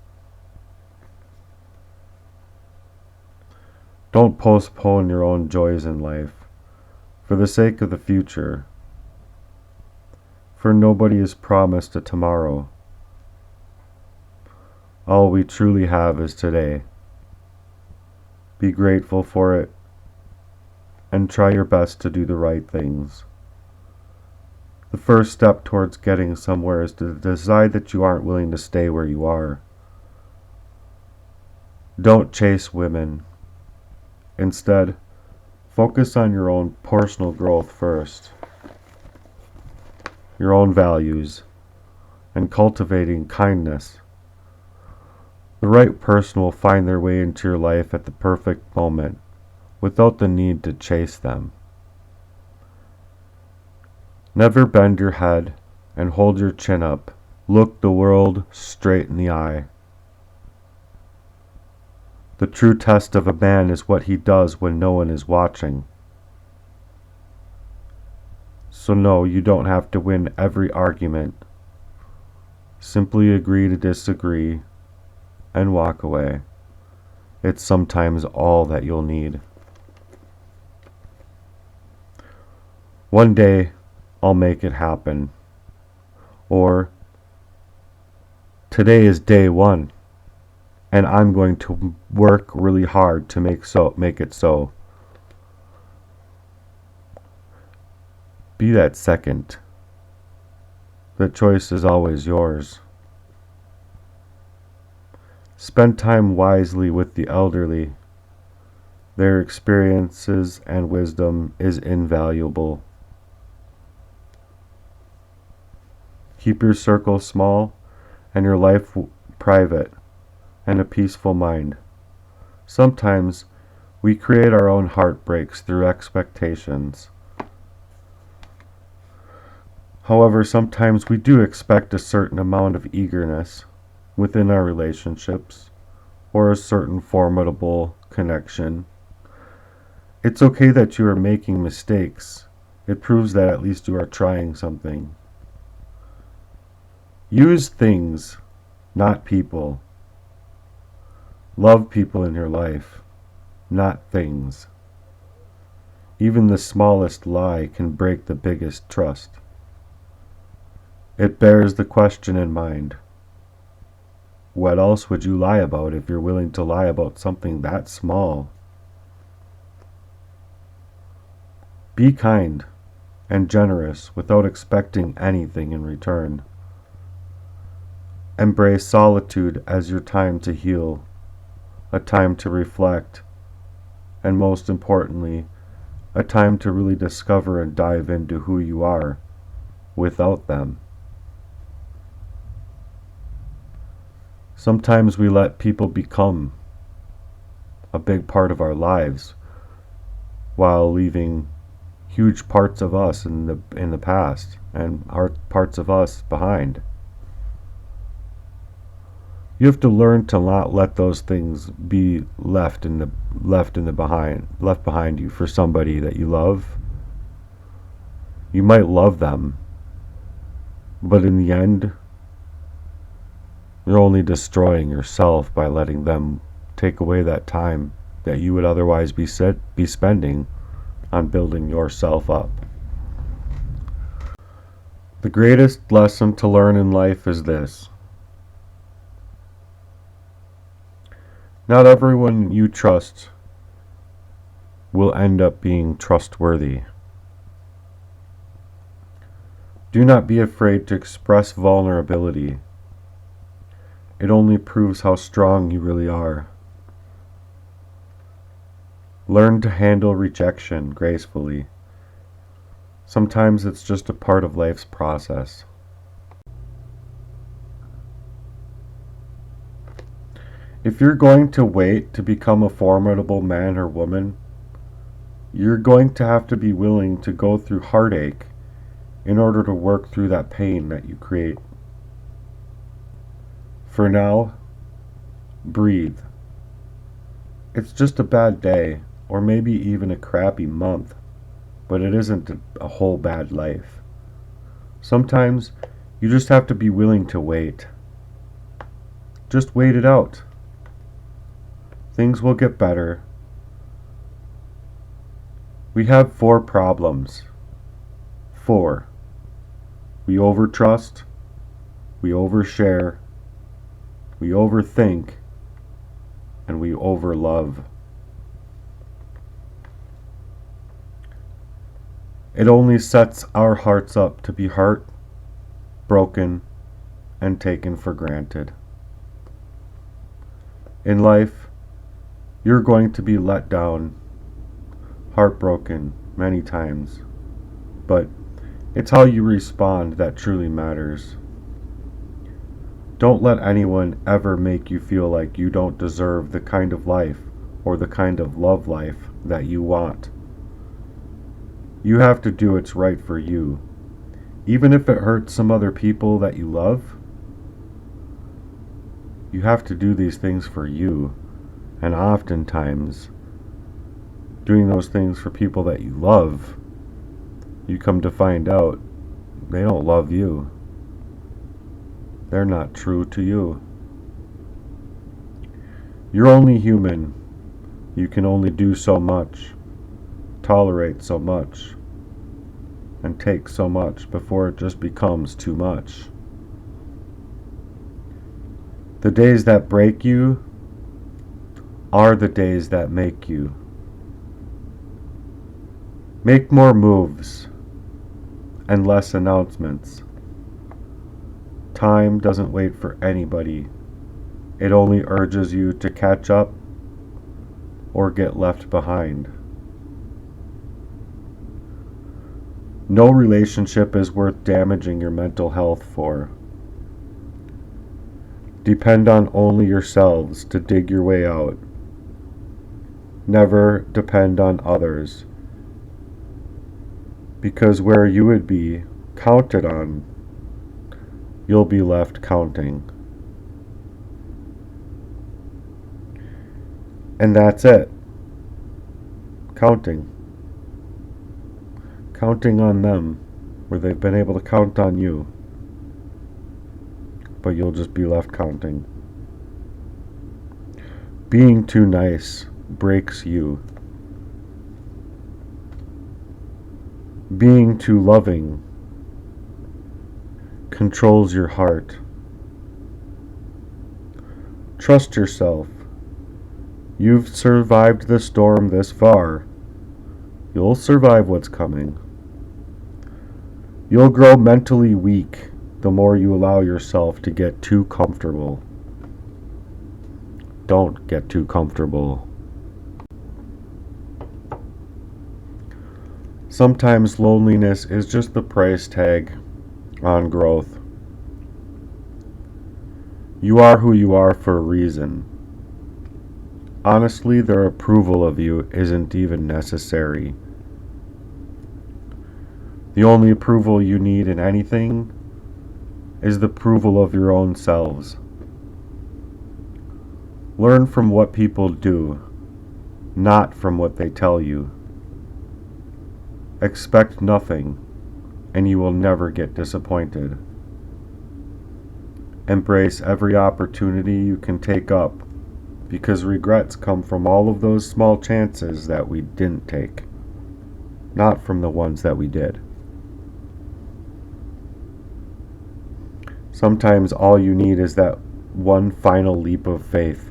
Don't postpone your own joys in life for the sake of the future, for nobody is promised a tomorrow. All we truly have is today. Be grateful for it and try your best to do the right things. The first step towards getting somewhere is to decide that you aren't willing to stay where you are. Don't chase women. Instead, focus on your own personal growth first, your own values, and cultivating kindness. The right person will find their way into your life at the perfect moment, without the need to chase them. Never bend your head and hold your chin up. Look the world straight in the eye. The true test of a man is what he does when no one is watching. So no, you don't have to win every argument. Simply agree to disagree and walk away. It's sometimes all that you'll need. One day, I'll make it happen. Or, today is day one, and I'm going to work really hard to make it so. Be that second. The choice is always yours. Spend time wisely with the elderly. Their experiences and wisdom is invaluable. Keep your circle small and your life private and a peaceful mind. Sometimes we create our own heartbreaks through expectations. However, sometimes we do expect a certain amount of eagerness within our relationships or a certain formidable connection. It's okay that you are making mistakes. It proves that at least you are trying something. Use things, not people. Love people in your life, not things. Even the smallest lie can break the biggest trust. It bears the question in mind. What else would you lie about if you're willing to lie about something that small? Be kind and generous without expecting anything in return. Embrace solitude as your time to heal, a time to reflect, and most importantly, a time to really discover and dive into who you are without them. Sometimes we let people become a big part of our lives while leaving huge parts of us in the past and our parts of us behind. You have to learn to not let those things be left behind you for somebody that you love. You might love them, but in the end, you're only destroying yourself by letting them take away that time that you would otherwise be spending on building yourself up. The greatest lesson to learn in life is this: not everyone you trust will end up being trustworthy. Do not be afraid to express vulnerability. It only proves how strong you really are. Learn to handle rejection gracefully. Sometimes it's just a part of life's process. If you're going to wait to become a formidable man or woman, you're going to have to be willing to go through heartache in order to work through that pain that you create. For now, breathe. It's just a bad day, or maybe even a crappy month, but it isn't a whole bad life. Sometimes you just have to be willing to wait. Just wait it out. Things will get better. We have 4 problems. 4. We overtrust, we overshare, we overthink, and we overlove. It only sets our hearts up to be hurt, broken, and taken for granted. In life, you're going to be let down, heartbroken many times, but it's how you respond that truly matters. Don't let anyone ever make you feel like you don't deserve the kind of life or the kind of love life that you want. You have to do what's right for you, even if it hurts some other people that you love. You have to do these things for you, and oftentimes, doing those things for people that you love, you come to find out they don't love you. They're not true to you. You're only human. You can only do so much, tolerate so much, and take so much before it just becomes too much. The days that break you are the days that make you. Make more moves and less announcements. Time doesn't wait for anybody. It only urges you to catch up or get left behind. No relationship is worth damaging your mental health for. Depend on only yourselves to dig your way out. Never depend on others, because where you would be counted on, you'll be left counting. And that's it. Counting. Counting on them, where they've been able to count on you, but you'll just be left counting. Being too nice breaks you. Being too loving controls your heart. Trust yourself. You've survived the storm this far. You'll survive what's coming. You'll grow mentally weak the more you allow yourself to get too comfortable. Don't get too comfortable. Sometimes loneliness is just the price tag on growth. You are who you are for a reason. Honestly, their approval of you isn't even necessary. The only approval you need in anything is the approval of your own selves. Learn from what people do, not from what they tell you. Expect nothing, and you will never get disappointed. Embrace every opportunity you can take up, because regrets come from all of those small chances that we didn't take, not from the ones that we did. Sometimes all you need is that one final leap of faith,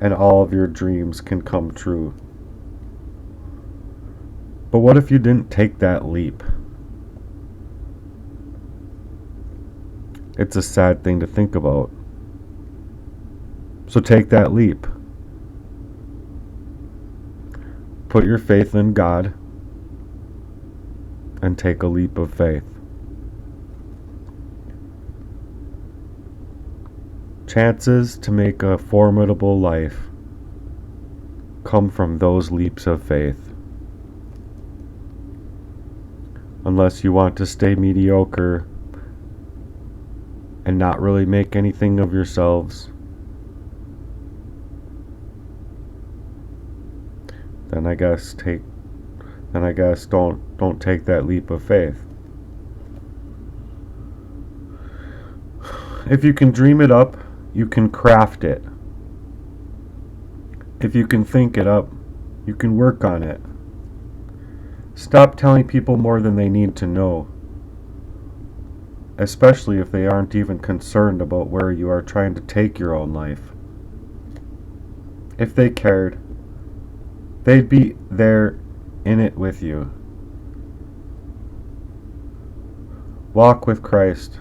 and all of your dreams can come true. But what if you didn't take that leap? It's a sad thing to think about. So take that leap. Put your faith in God and take a leap of faith. Chances to make a formidable life come from those leaps of faith. Unless you want to stay mediocre and not really make anything of yourselves, then I guess don't take that leap of faith. If you can dream it up, you can craft it. If you can think it up, you can work on it. Stop telling people more than they need to know, especially if they aren't even concerned about where you are trying to take your own life. If they cared, they'd be there in it with you. Walk with Christ.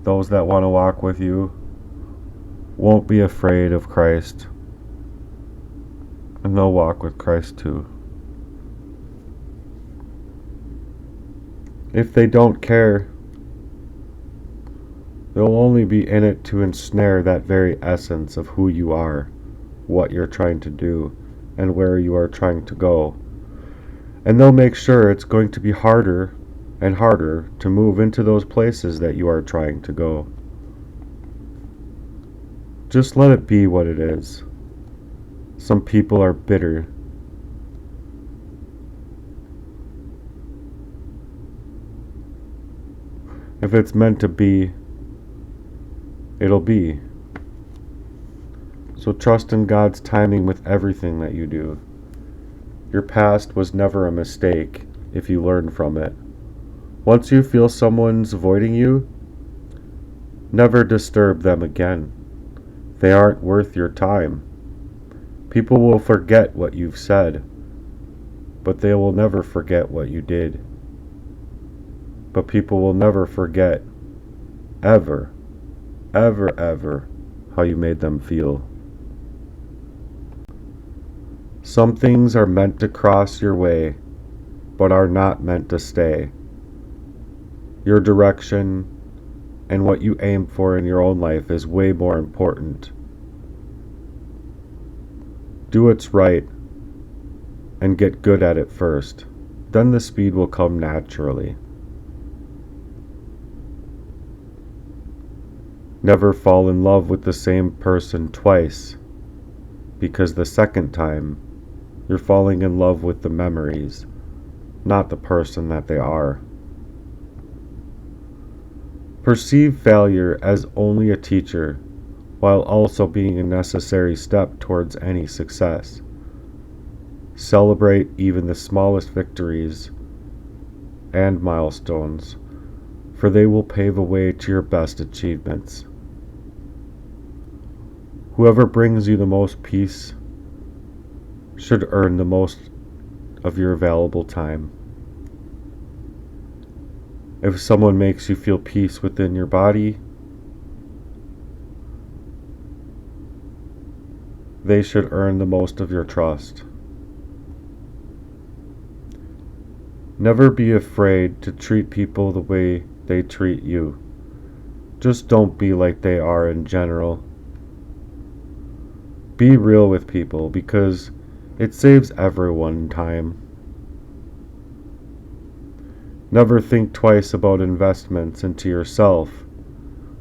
Those that want to walk with you won't be afraid of Christ, and they'll walk with Christ too. If they don't care, they'll only be in it to ensnare that very essence of who you are, what you're trying to do, and where you are trying to go. And they'll make sure it's going to be harder and harder to move into those places that you are trying to go. Just let it be what it is. Some people are bitter. If it's meant to be, it'll be. So trust in God's timing with everything that you do. Your past was never a mistake if you learn from it. Once you feel someone's avoiding you, never disturb them again. They aren't worth your time. People will forget what you've said, but they will never forget what you did. But people will never forget, ever, ever, ever, how you made them feel. Some things are meant to cross your way, but are not meant to stay. Your direction and what you aim for in your own life is way more important. Do what's right and get good at it first. Then the speed will come naturally. Never fall in love with the same person twice, because the second time you're falling in love with the memories, not the person that they are. Perceive failure as only a teacher, while also being a necessary step towards any success. Celebrate even the smallest victories and milestones, for they will pave a way to your best achievements. Whoever brings you the most peace should earn the most of your available time. If someone makes you feel peace within your body, they should earn the most of your trust. Never be afraid to treat people the way they treat you. Just don't be like they are in general. Be real with people because it saves everyone time. Never think twice about investments into yourself.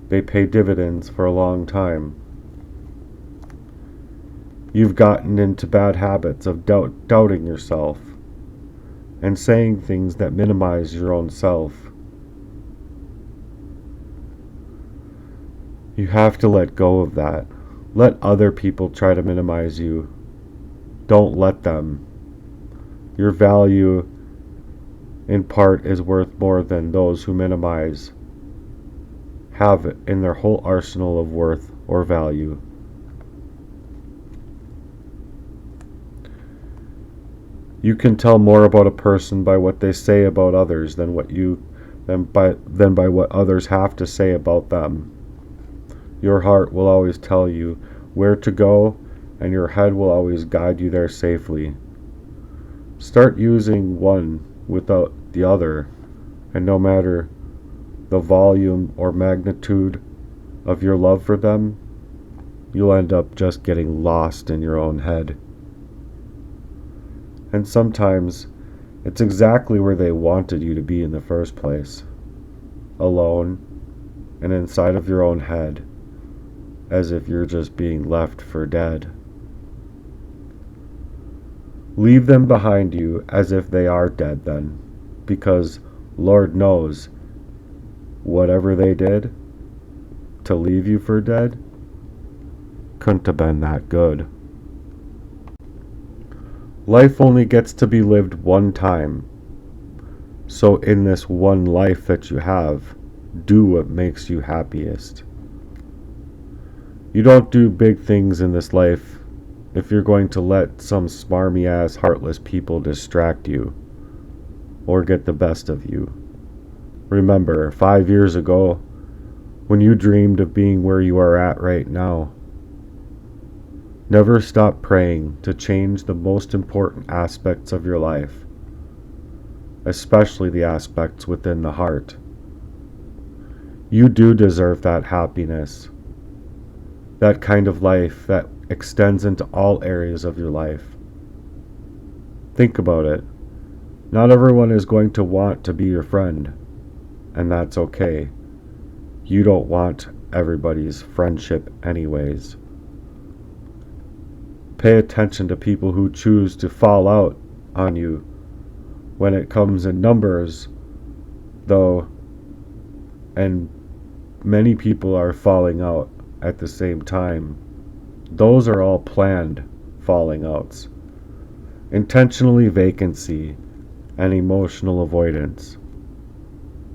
They pay dividends for a long time. You've gotten into bad habits of doubting yourself and saying things that minimize your own self. You have to let go of that. Let other people try to minimize you. Don't let them. Your value, in part, is worth more than those who minimize have in their whole arsenal of worth or value. You can tell more about a person by what they say about others than by what others have to say about them. Your heart will always tell you where to go, and your head will always guide you there safely. Start using one without the other, and no matter the volume or magnitude of your love for them, you'll end up just getting lost in your own head. And sometimes it's exactly where they wanted you to be in the first place, alone and inside of your own head, as if you're just being left for dead. Leave them behind you as if they are dead then, because Lord knows, whatever they did to leave you for dead couldn't have been that good. Life only gets to be lived one time, so in this one life that you have, do what makes you happiest. You don't do big things in this life if you're going to let some smarmy ass heartless people distract you or get the best of you. Remember, 5 years ago, when you dreamed of being where you are at right now. Never stop praying to change the most important aspects of your life, especially the aspects within the heart. You do deserve that happiness, that kind of life that extends into all areas of your life. Think about it. Not everyone is going to want to be your friend, and that's okay. You don't want everybody's friendship anyways. Pay attention to people who choose to fall out on you. When it comes in numbers, though, and many people are falling out at the same time, those are all planned falling outs. Intentionally vacancy and emotional avoidance.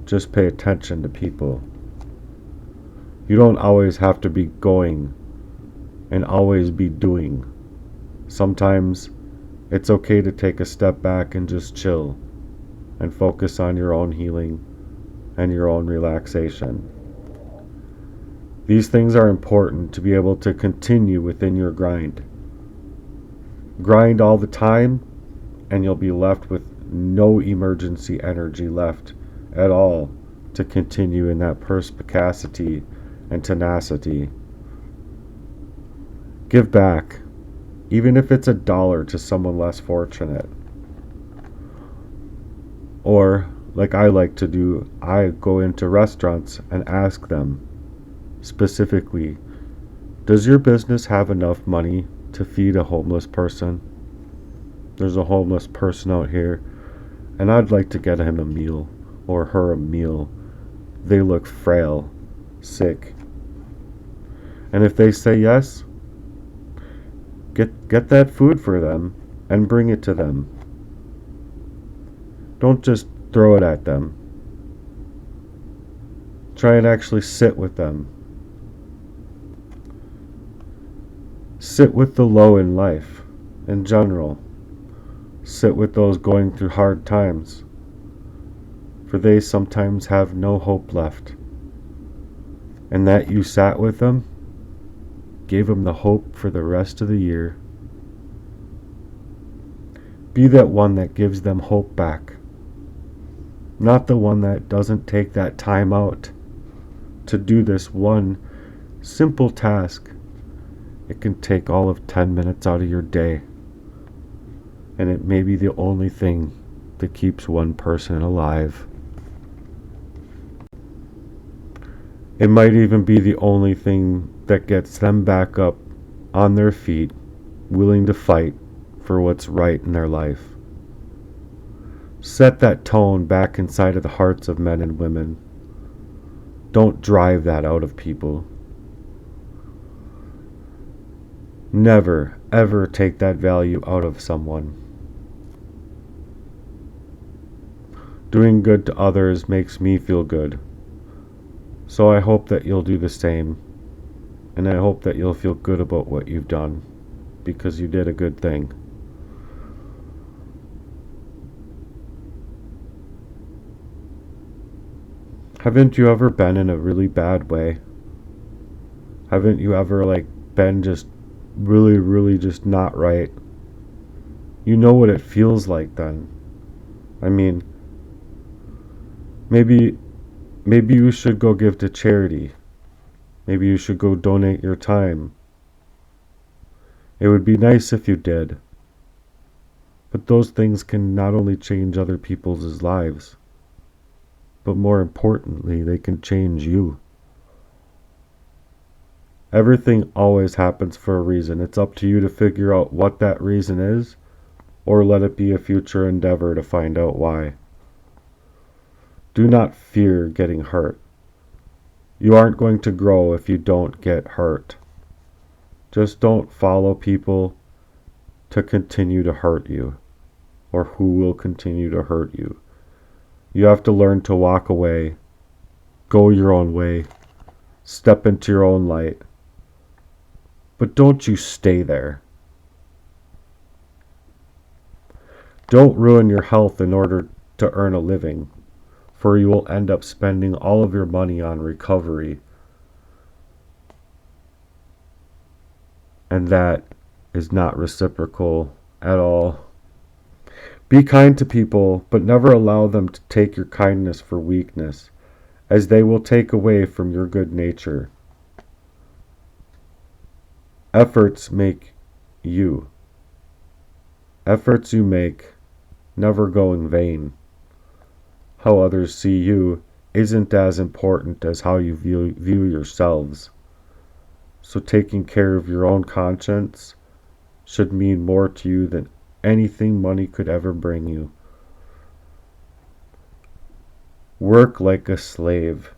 Just pay attention to people. You don't always have to be going and always be doing. Sometimes it's okay to take a step back and just chill and focus on your own healing and your own relaxation. These things are important to be able to continue within your grind. Grind all the time and you'll be left with no emergency energy left at all to continue in that perspicacity and tenacity. Give back, even if it's $1 to someone less fortunate. Or, like I like to do, I go into restaurants and ask them specifically, does your business have enough money to feed a homeless person? There's a homeless person out here, and I'd like to get him a meal, or her a meal. They look frail, sick. And if they say yes, get that food for them and bring it to them. Don't just throw it at them. Try and actually sit with them. Sit with the low in life, in general. Sit with those going through hard times, for they sometimes have no hope left. And that you sat with them gave them the hope for the rest of the year. Be that one that gives them hope back, not the one that doesn't take that time out to do this one simple task. It can take all of 10 minutes out of your day, and it may be the only thing that keeps one person alive. It might even be the only thing that gets them back up on their feet, willing to fight for what's right in their life. Set that tone back inside of the hearts of men and women. Don't drive that out of people. Never, ever take that value out of someone. Doing good to others makes me feel good. So I hope that you'll do the same. And I hope that you'll feel good about what you've done, because you did a good thing. Haven't you ever been in a really bad way? Haven't you ever been just really just not right? You know what it feels like then. I mean, maybe you should go give to charity. Maybe you should go donate your time. It would be nice if you did. But those things can not only change other people's lives, but more importantly, they can change you. Everything always happens for a reason. It's up to you to figure out what that reason is, or let it be a future endeavor to find out why. Do not fear getting hurt. You aren't going to grow if you don't get hurt. Just don't follow people to continue to hurt you, or who will continue to hurt you. You have to learn to walk away, go your own way, step into your own light. But don't you stay there. Don't ruin your health in order to earn a living, for you will end up spending all of your money on recovery. And that is not reciprocal at all. Be kind to people, but never allow them to take your kindness for weakness, as they will take away from your good nature. Efforts make you. Efforts you make never go in vain. How others see you isn't as important as how you view yourselves. So taking care of your own conscience should mean more to you than anything money could ever bring you. Work like a slave,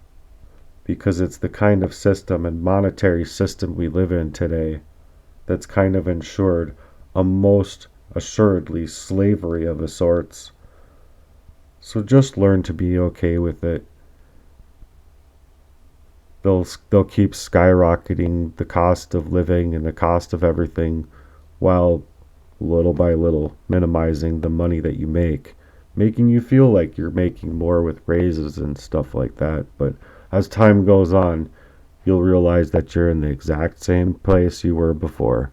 because it's the kind of system and monetary system we live in today that's kind of ensured a most assuredly slavery of a sorts. So just learn to be okay with it. They'll keep skyrocketing the cost of living and the cost of everything, while little by little minimizing the money that you make, making you feel like you're making more with raises and stuff like that. But as time goes on, you'll realize that you're in the exact same place you were before.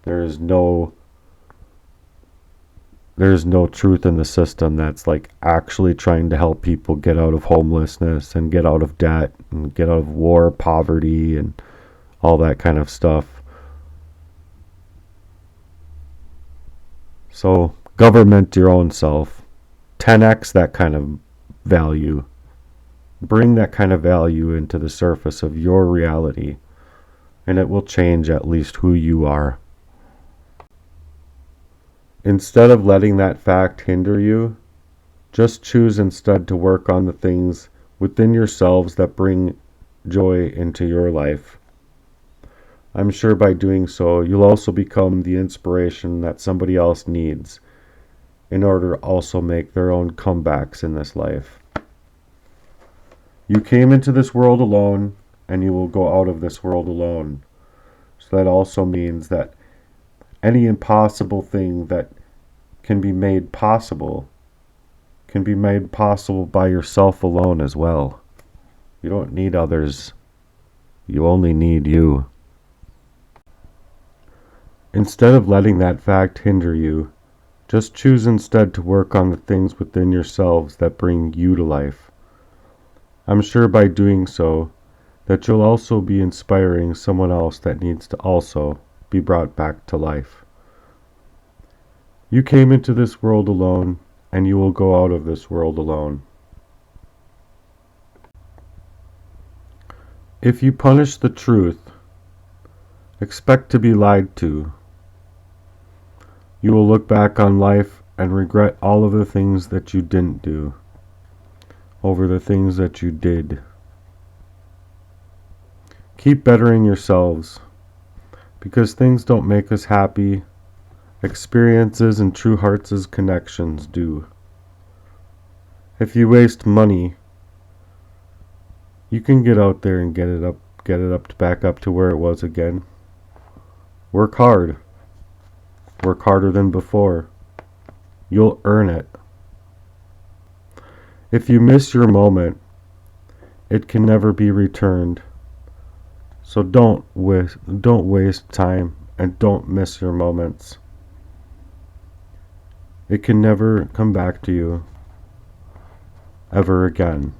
There's no there's no truth in the system that's like actually trying to help people get out of homelessness and get out of debt and get out of war, poverty, and all that kind of stuff. So government your own self. 10x that kind of value. Bring that kind of value into the surface of your reality, and it will change at least who you are. Instead of letting that fact hinder you, just choose instead to work on the things within yourselves that bring joy into your life. I'm sure by doing so, you'll also become the inspiration that somebody else needs in order to also make their own comebacks in this life. You came into this world alone, and you will go out of this world alone. So that also means that any impossible thing that can be made possible by yourself alone as well. You don't need others. You only need you. Instead of letting that fact hinder you, just choose instead to work on the things within yourselves that bring you to life. I'm sure by doing so that you'll also be inspiring someone else that needs to also be brought back to life. You came into this world alone, and you will go out of this world alone. If you punish the truth, expect to be lied to. You will look back on life and regret all of the things that you didn't do over the things that you did. Keep bettering yourselves, because things don't make us happy. Experiences and true hearts' connections do. If you waste money, you can get out there and get it up back up to where it was again. Work hard. Work harder than before. You'll earn it. If you miss your moment, it can never be returned. So don't waste time and don't miss your moments. It can never come back to you ever again.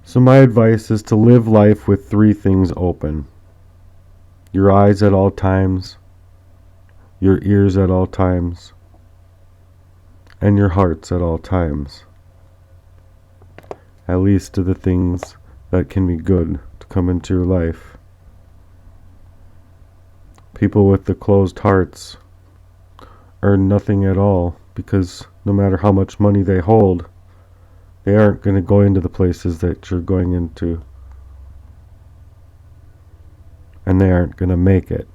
So my advice is to live life with 3 things open. Your eyes at all times, your ears at all times, and your hearts at all times. At least to the things that can be good to come into your life. People with the closed hearts earn nothing at all, because no matter how much money they hold, they aren't going to go into the places that you're going into, and they aren't going to make it.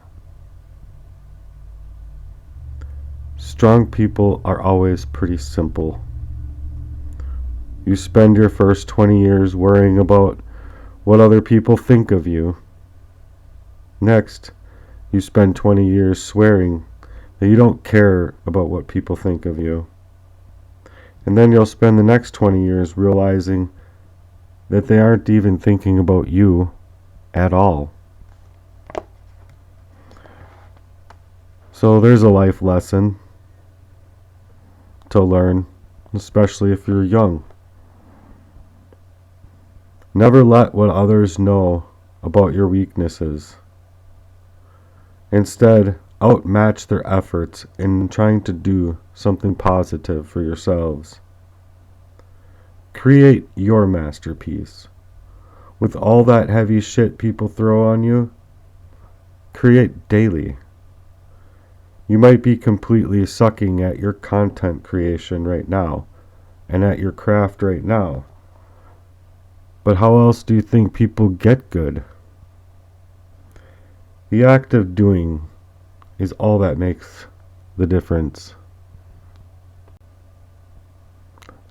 Strong people are always pretty simple. You spend your first 20 years worrying about what other people think of you. Next, you spend 20 years swearing that you don't care about what people think of you. And then you'll spend the next 20 years realizing that they aren't even thinking about you at all. So there's a life lesson to learn, especially if you're young. Never let what others know about your weaknesses. Instead, outmatch their efforts in trying to do something positive for yourselves. Create your masterpiece. With all that heavy shit people throw on you, create daily. You might be completely sucking at your content creation right now and at your craft right now. But how else do you think people get good? The act of doing is all that makes the difference.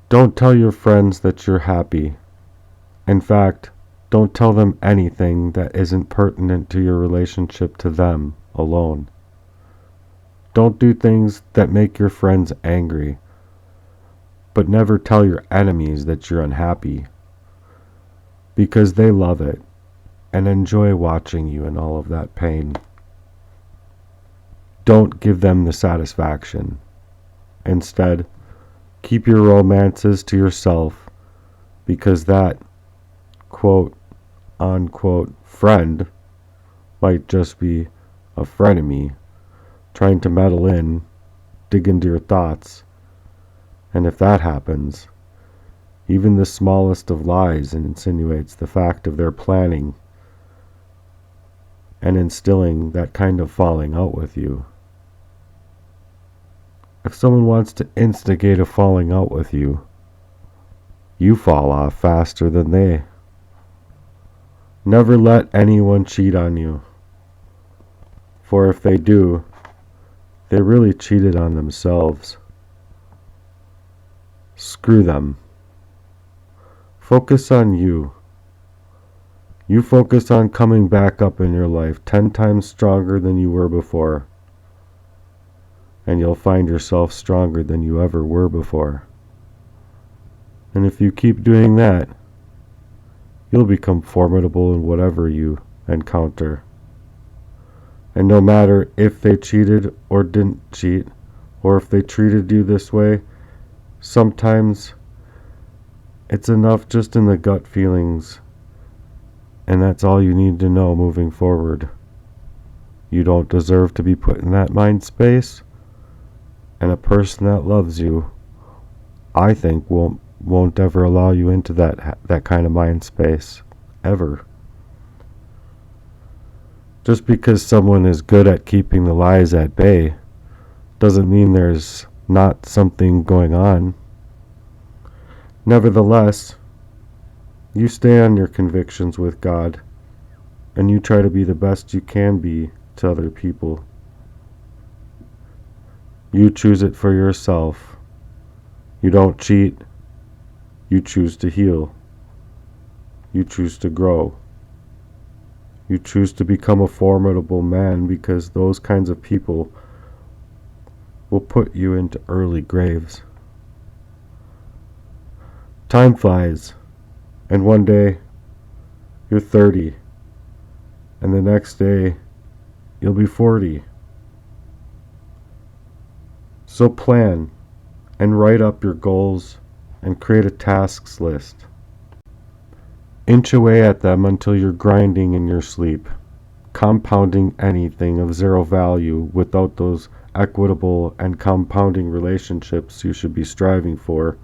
Don't tell your friends that you're happy. In fact, don't tell them anything that isn't pertinent to your relationship to them alone. Don't do things that make your friends angry, but never tell your enemies that you're unhappy, because they love it and enjoy watching you in all of that pain. Don't give them the satisfaction. Instead, keep your romances to yourself, because that quote unquote friend might just be a frenemy trying to meddle in, dig into your thoughts. And if that happens, even the smallest of lies insinuates the fact of their planning and instilling that kind of falling out with you. If someone wants to instigate a falling out with you, you fall off faster than they. Never let anyone cheat on you. For if they do, they really cheated on themselves. Screw them. Focus on you. You focus on coming back up in your life 10 times stronger than you were before. And you'll find yourself stronger than you ever were before. And if you keep doing that, you'll become formidable in whatever you encounter. And no matter if they cheated or didn't cheat, or if they treated you this way, sometimes it's enough just in the gut feelings, and that's all you need to know moving forward. You don't deserve to be put in that mind space, and a person that loves you, I think, won't ever allow you into that kind of mind space, ever. Just because someone is good at keeping the lies at bay doesn't mean there's not something going on. Nevertheless, you stay on your convictions with God, and you try to be the best you can be to other people. You choose it for yourself. You don't cheat. You choose to heal. You choose to grow. You choose to become a formidable man, because those kinds of people will put you into early graves. Time flies, and one day you're 30, and the next day you'll be 40. So plan and write up your goals and create a tasks list. Inch away at them until you're grinding in your sleep, compounding anything of zero value without those equitable and compounding relationships you should be striving for.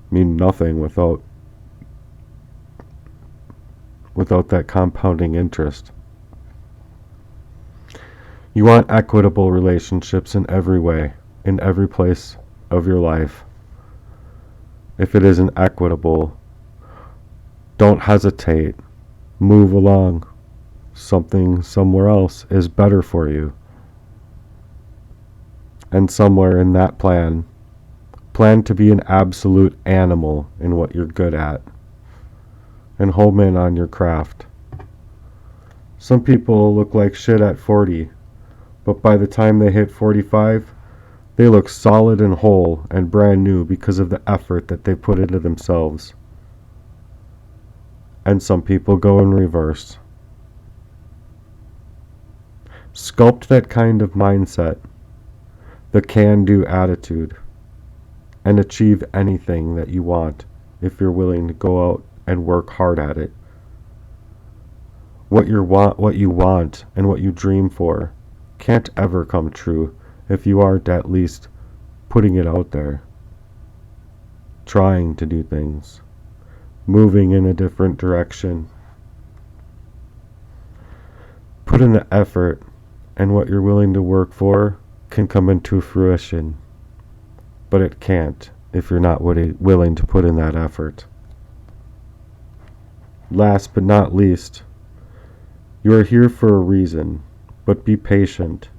Mean nothing without that compounding interest. You want equitable relationships in every way, in every place of your life. If it isn't equitable, don't hesitate. Move along. Something somewhere else is better for you. And somewhere in that plan to be an absolute animal in what you're good at. And home in on your craft. Some people look like shit at 40, but by the time they hit 45, they look solid and whole and brand new because of the effort that they put into themselves. And some people go in reverse. Sculpt that kind of mindset, the can-do attitude, and achieve anything that you want if you're willing to go out and work hard at it. What you want and what you dream for can't ever come true if you aren't at least putting it out there, trying to do things, moving in a different direction. Put in the effort, and what you're willing to work for can come into fruition. But it can't if you're not willing to put in that effort. Last but not least, you are here for a reason, but be patient.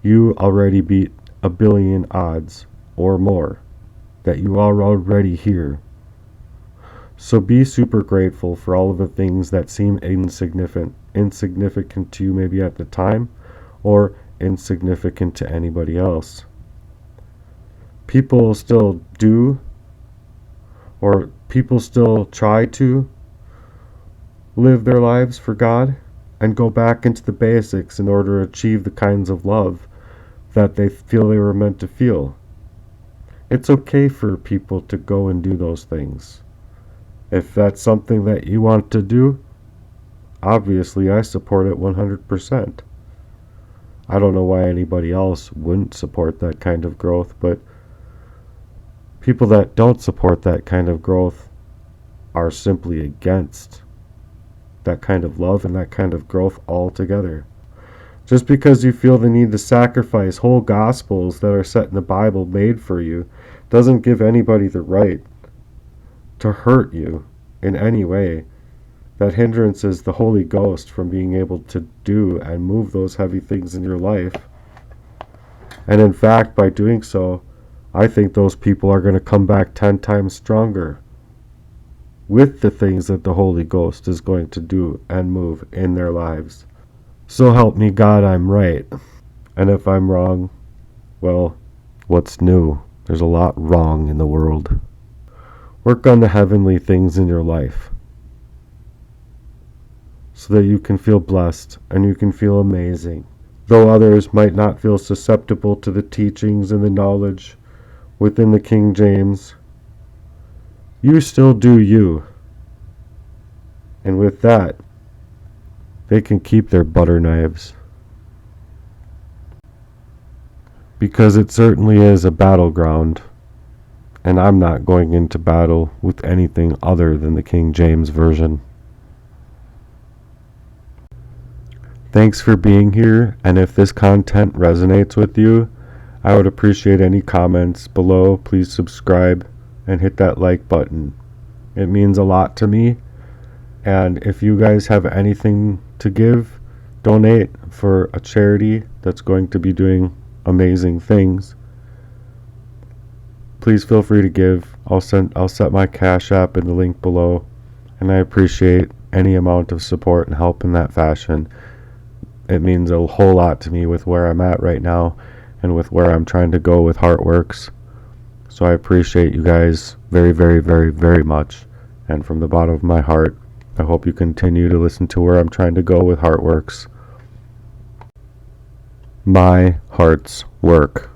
You already beat 1 billion odds or more that you are already here. So be super grateful for all of the things that seem insignificant to you maybe at the time, or insignificant to anybody else. People still do, or people still try to live their lives for God and go back into the basics in order to achieve the kinds of love that they feel they were meant to feel. It's okay for people to go and do those things. If that's something that you want to do, obviously I support it 100%. I don't know why anybody else wouldn't support that kind of growth, but people that don't support that kind of growth are simply against that kind of love and that kind of growth altogether. Just because you feel the need to sacrifice whole gospels that are set in the Bible made for you doesn't give anybody the right to hurt you in any way that hindrances the Holy Ghost from being able to do and move those heavy things in your life. And in fact, by doing so, I think those people are going to come back 10 times stronger with the things that the Holy Ghost is going to do and move in their lives. So help me God, I'm right. And if I'm wrong, well, what's new? There's a lot wrong in the world. Work on the heavenly things in your life so that you can feel blessed and you can feel amazing. Though others might not feel susceptible to the teachings and the knowledge within the King James, you still do you. And with that, they can keep their butter knives. Because it certainly is a battleground, and I'm not going into battle with anything other than the King James Version. Thanks for being here, and if this content resonates with you, I would appreciate any comments below. Please subscribe and hit that like button. It means a lot to me, and if you guys have anything to give, donate for a charity that's going to be doing amazing things. Please feel free to give. I'll set my Cash App in the link below, and I appreciate any amount of support and help in that fashion. It means a whole lot to me with where I'm at right now and with where I'm trying to go with Heartworks. So I appreciate you guys very, very, very, very much. And from the bottom of my heart, I hope you continue to listen to where I'm trying to go with Heartworks. My heart's work.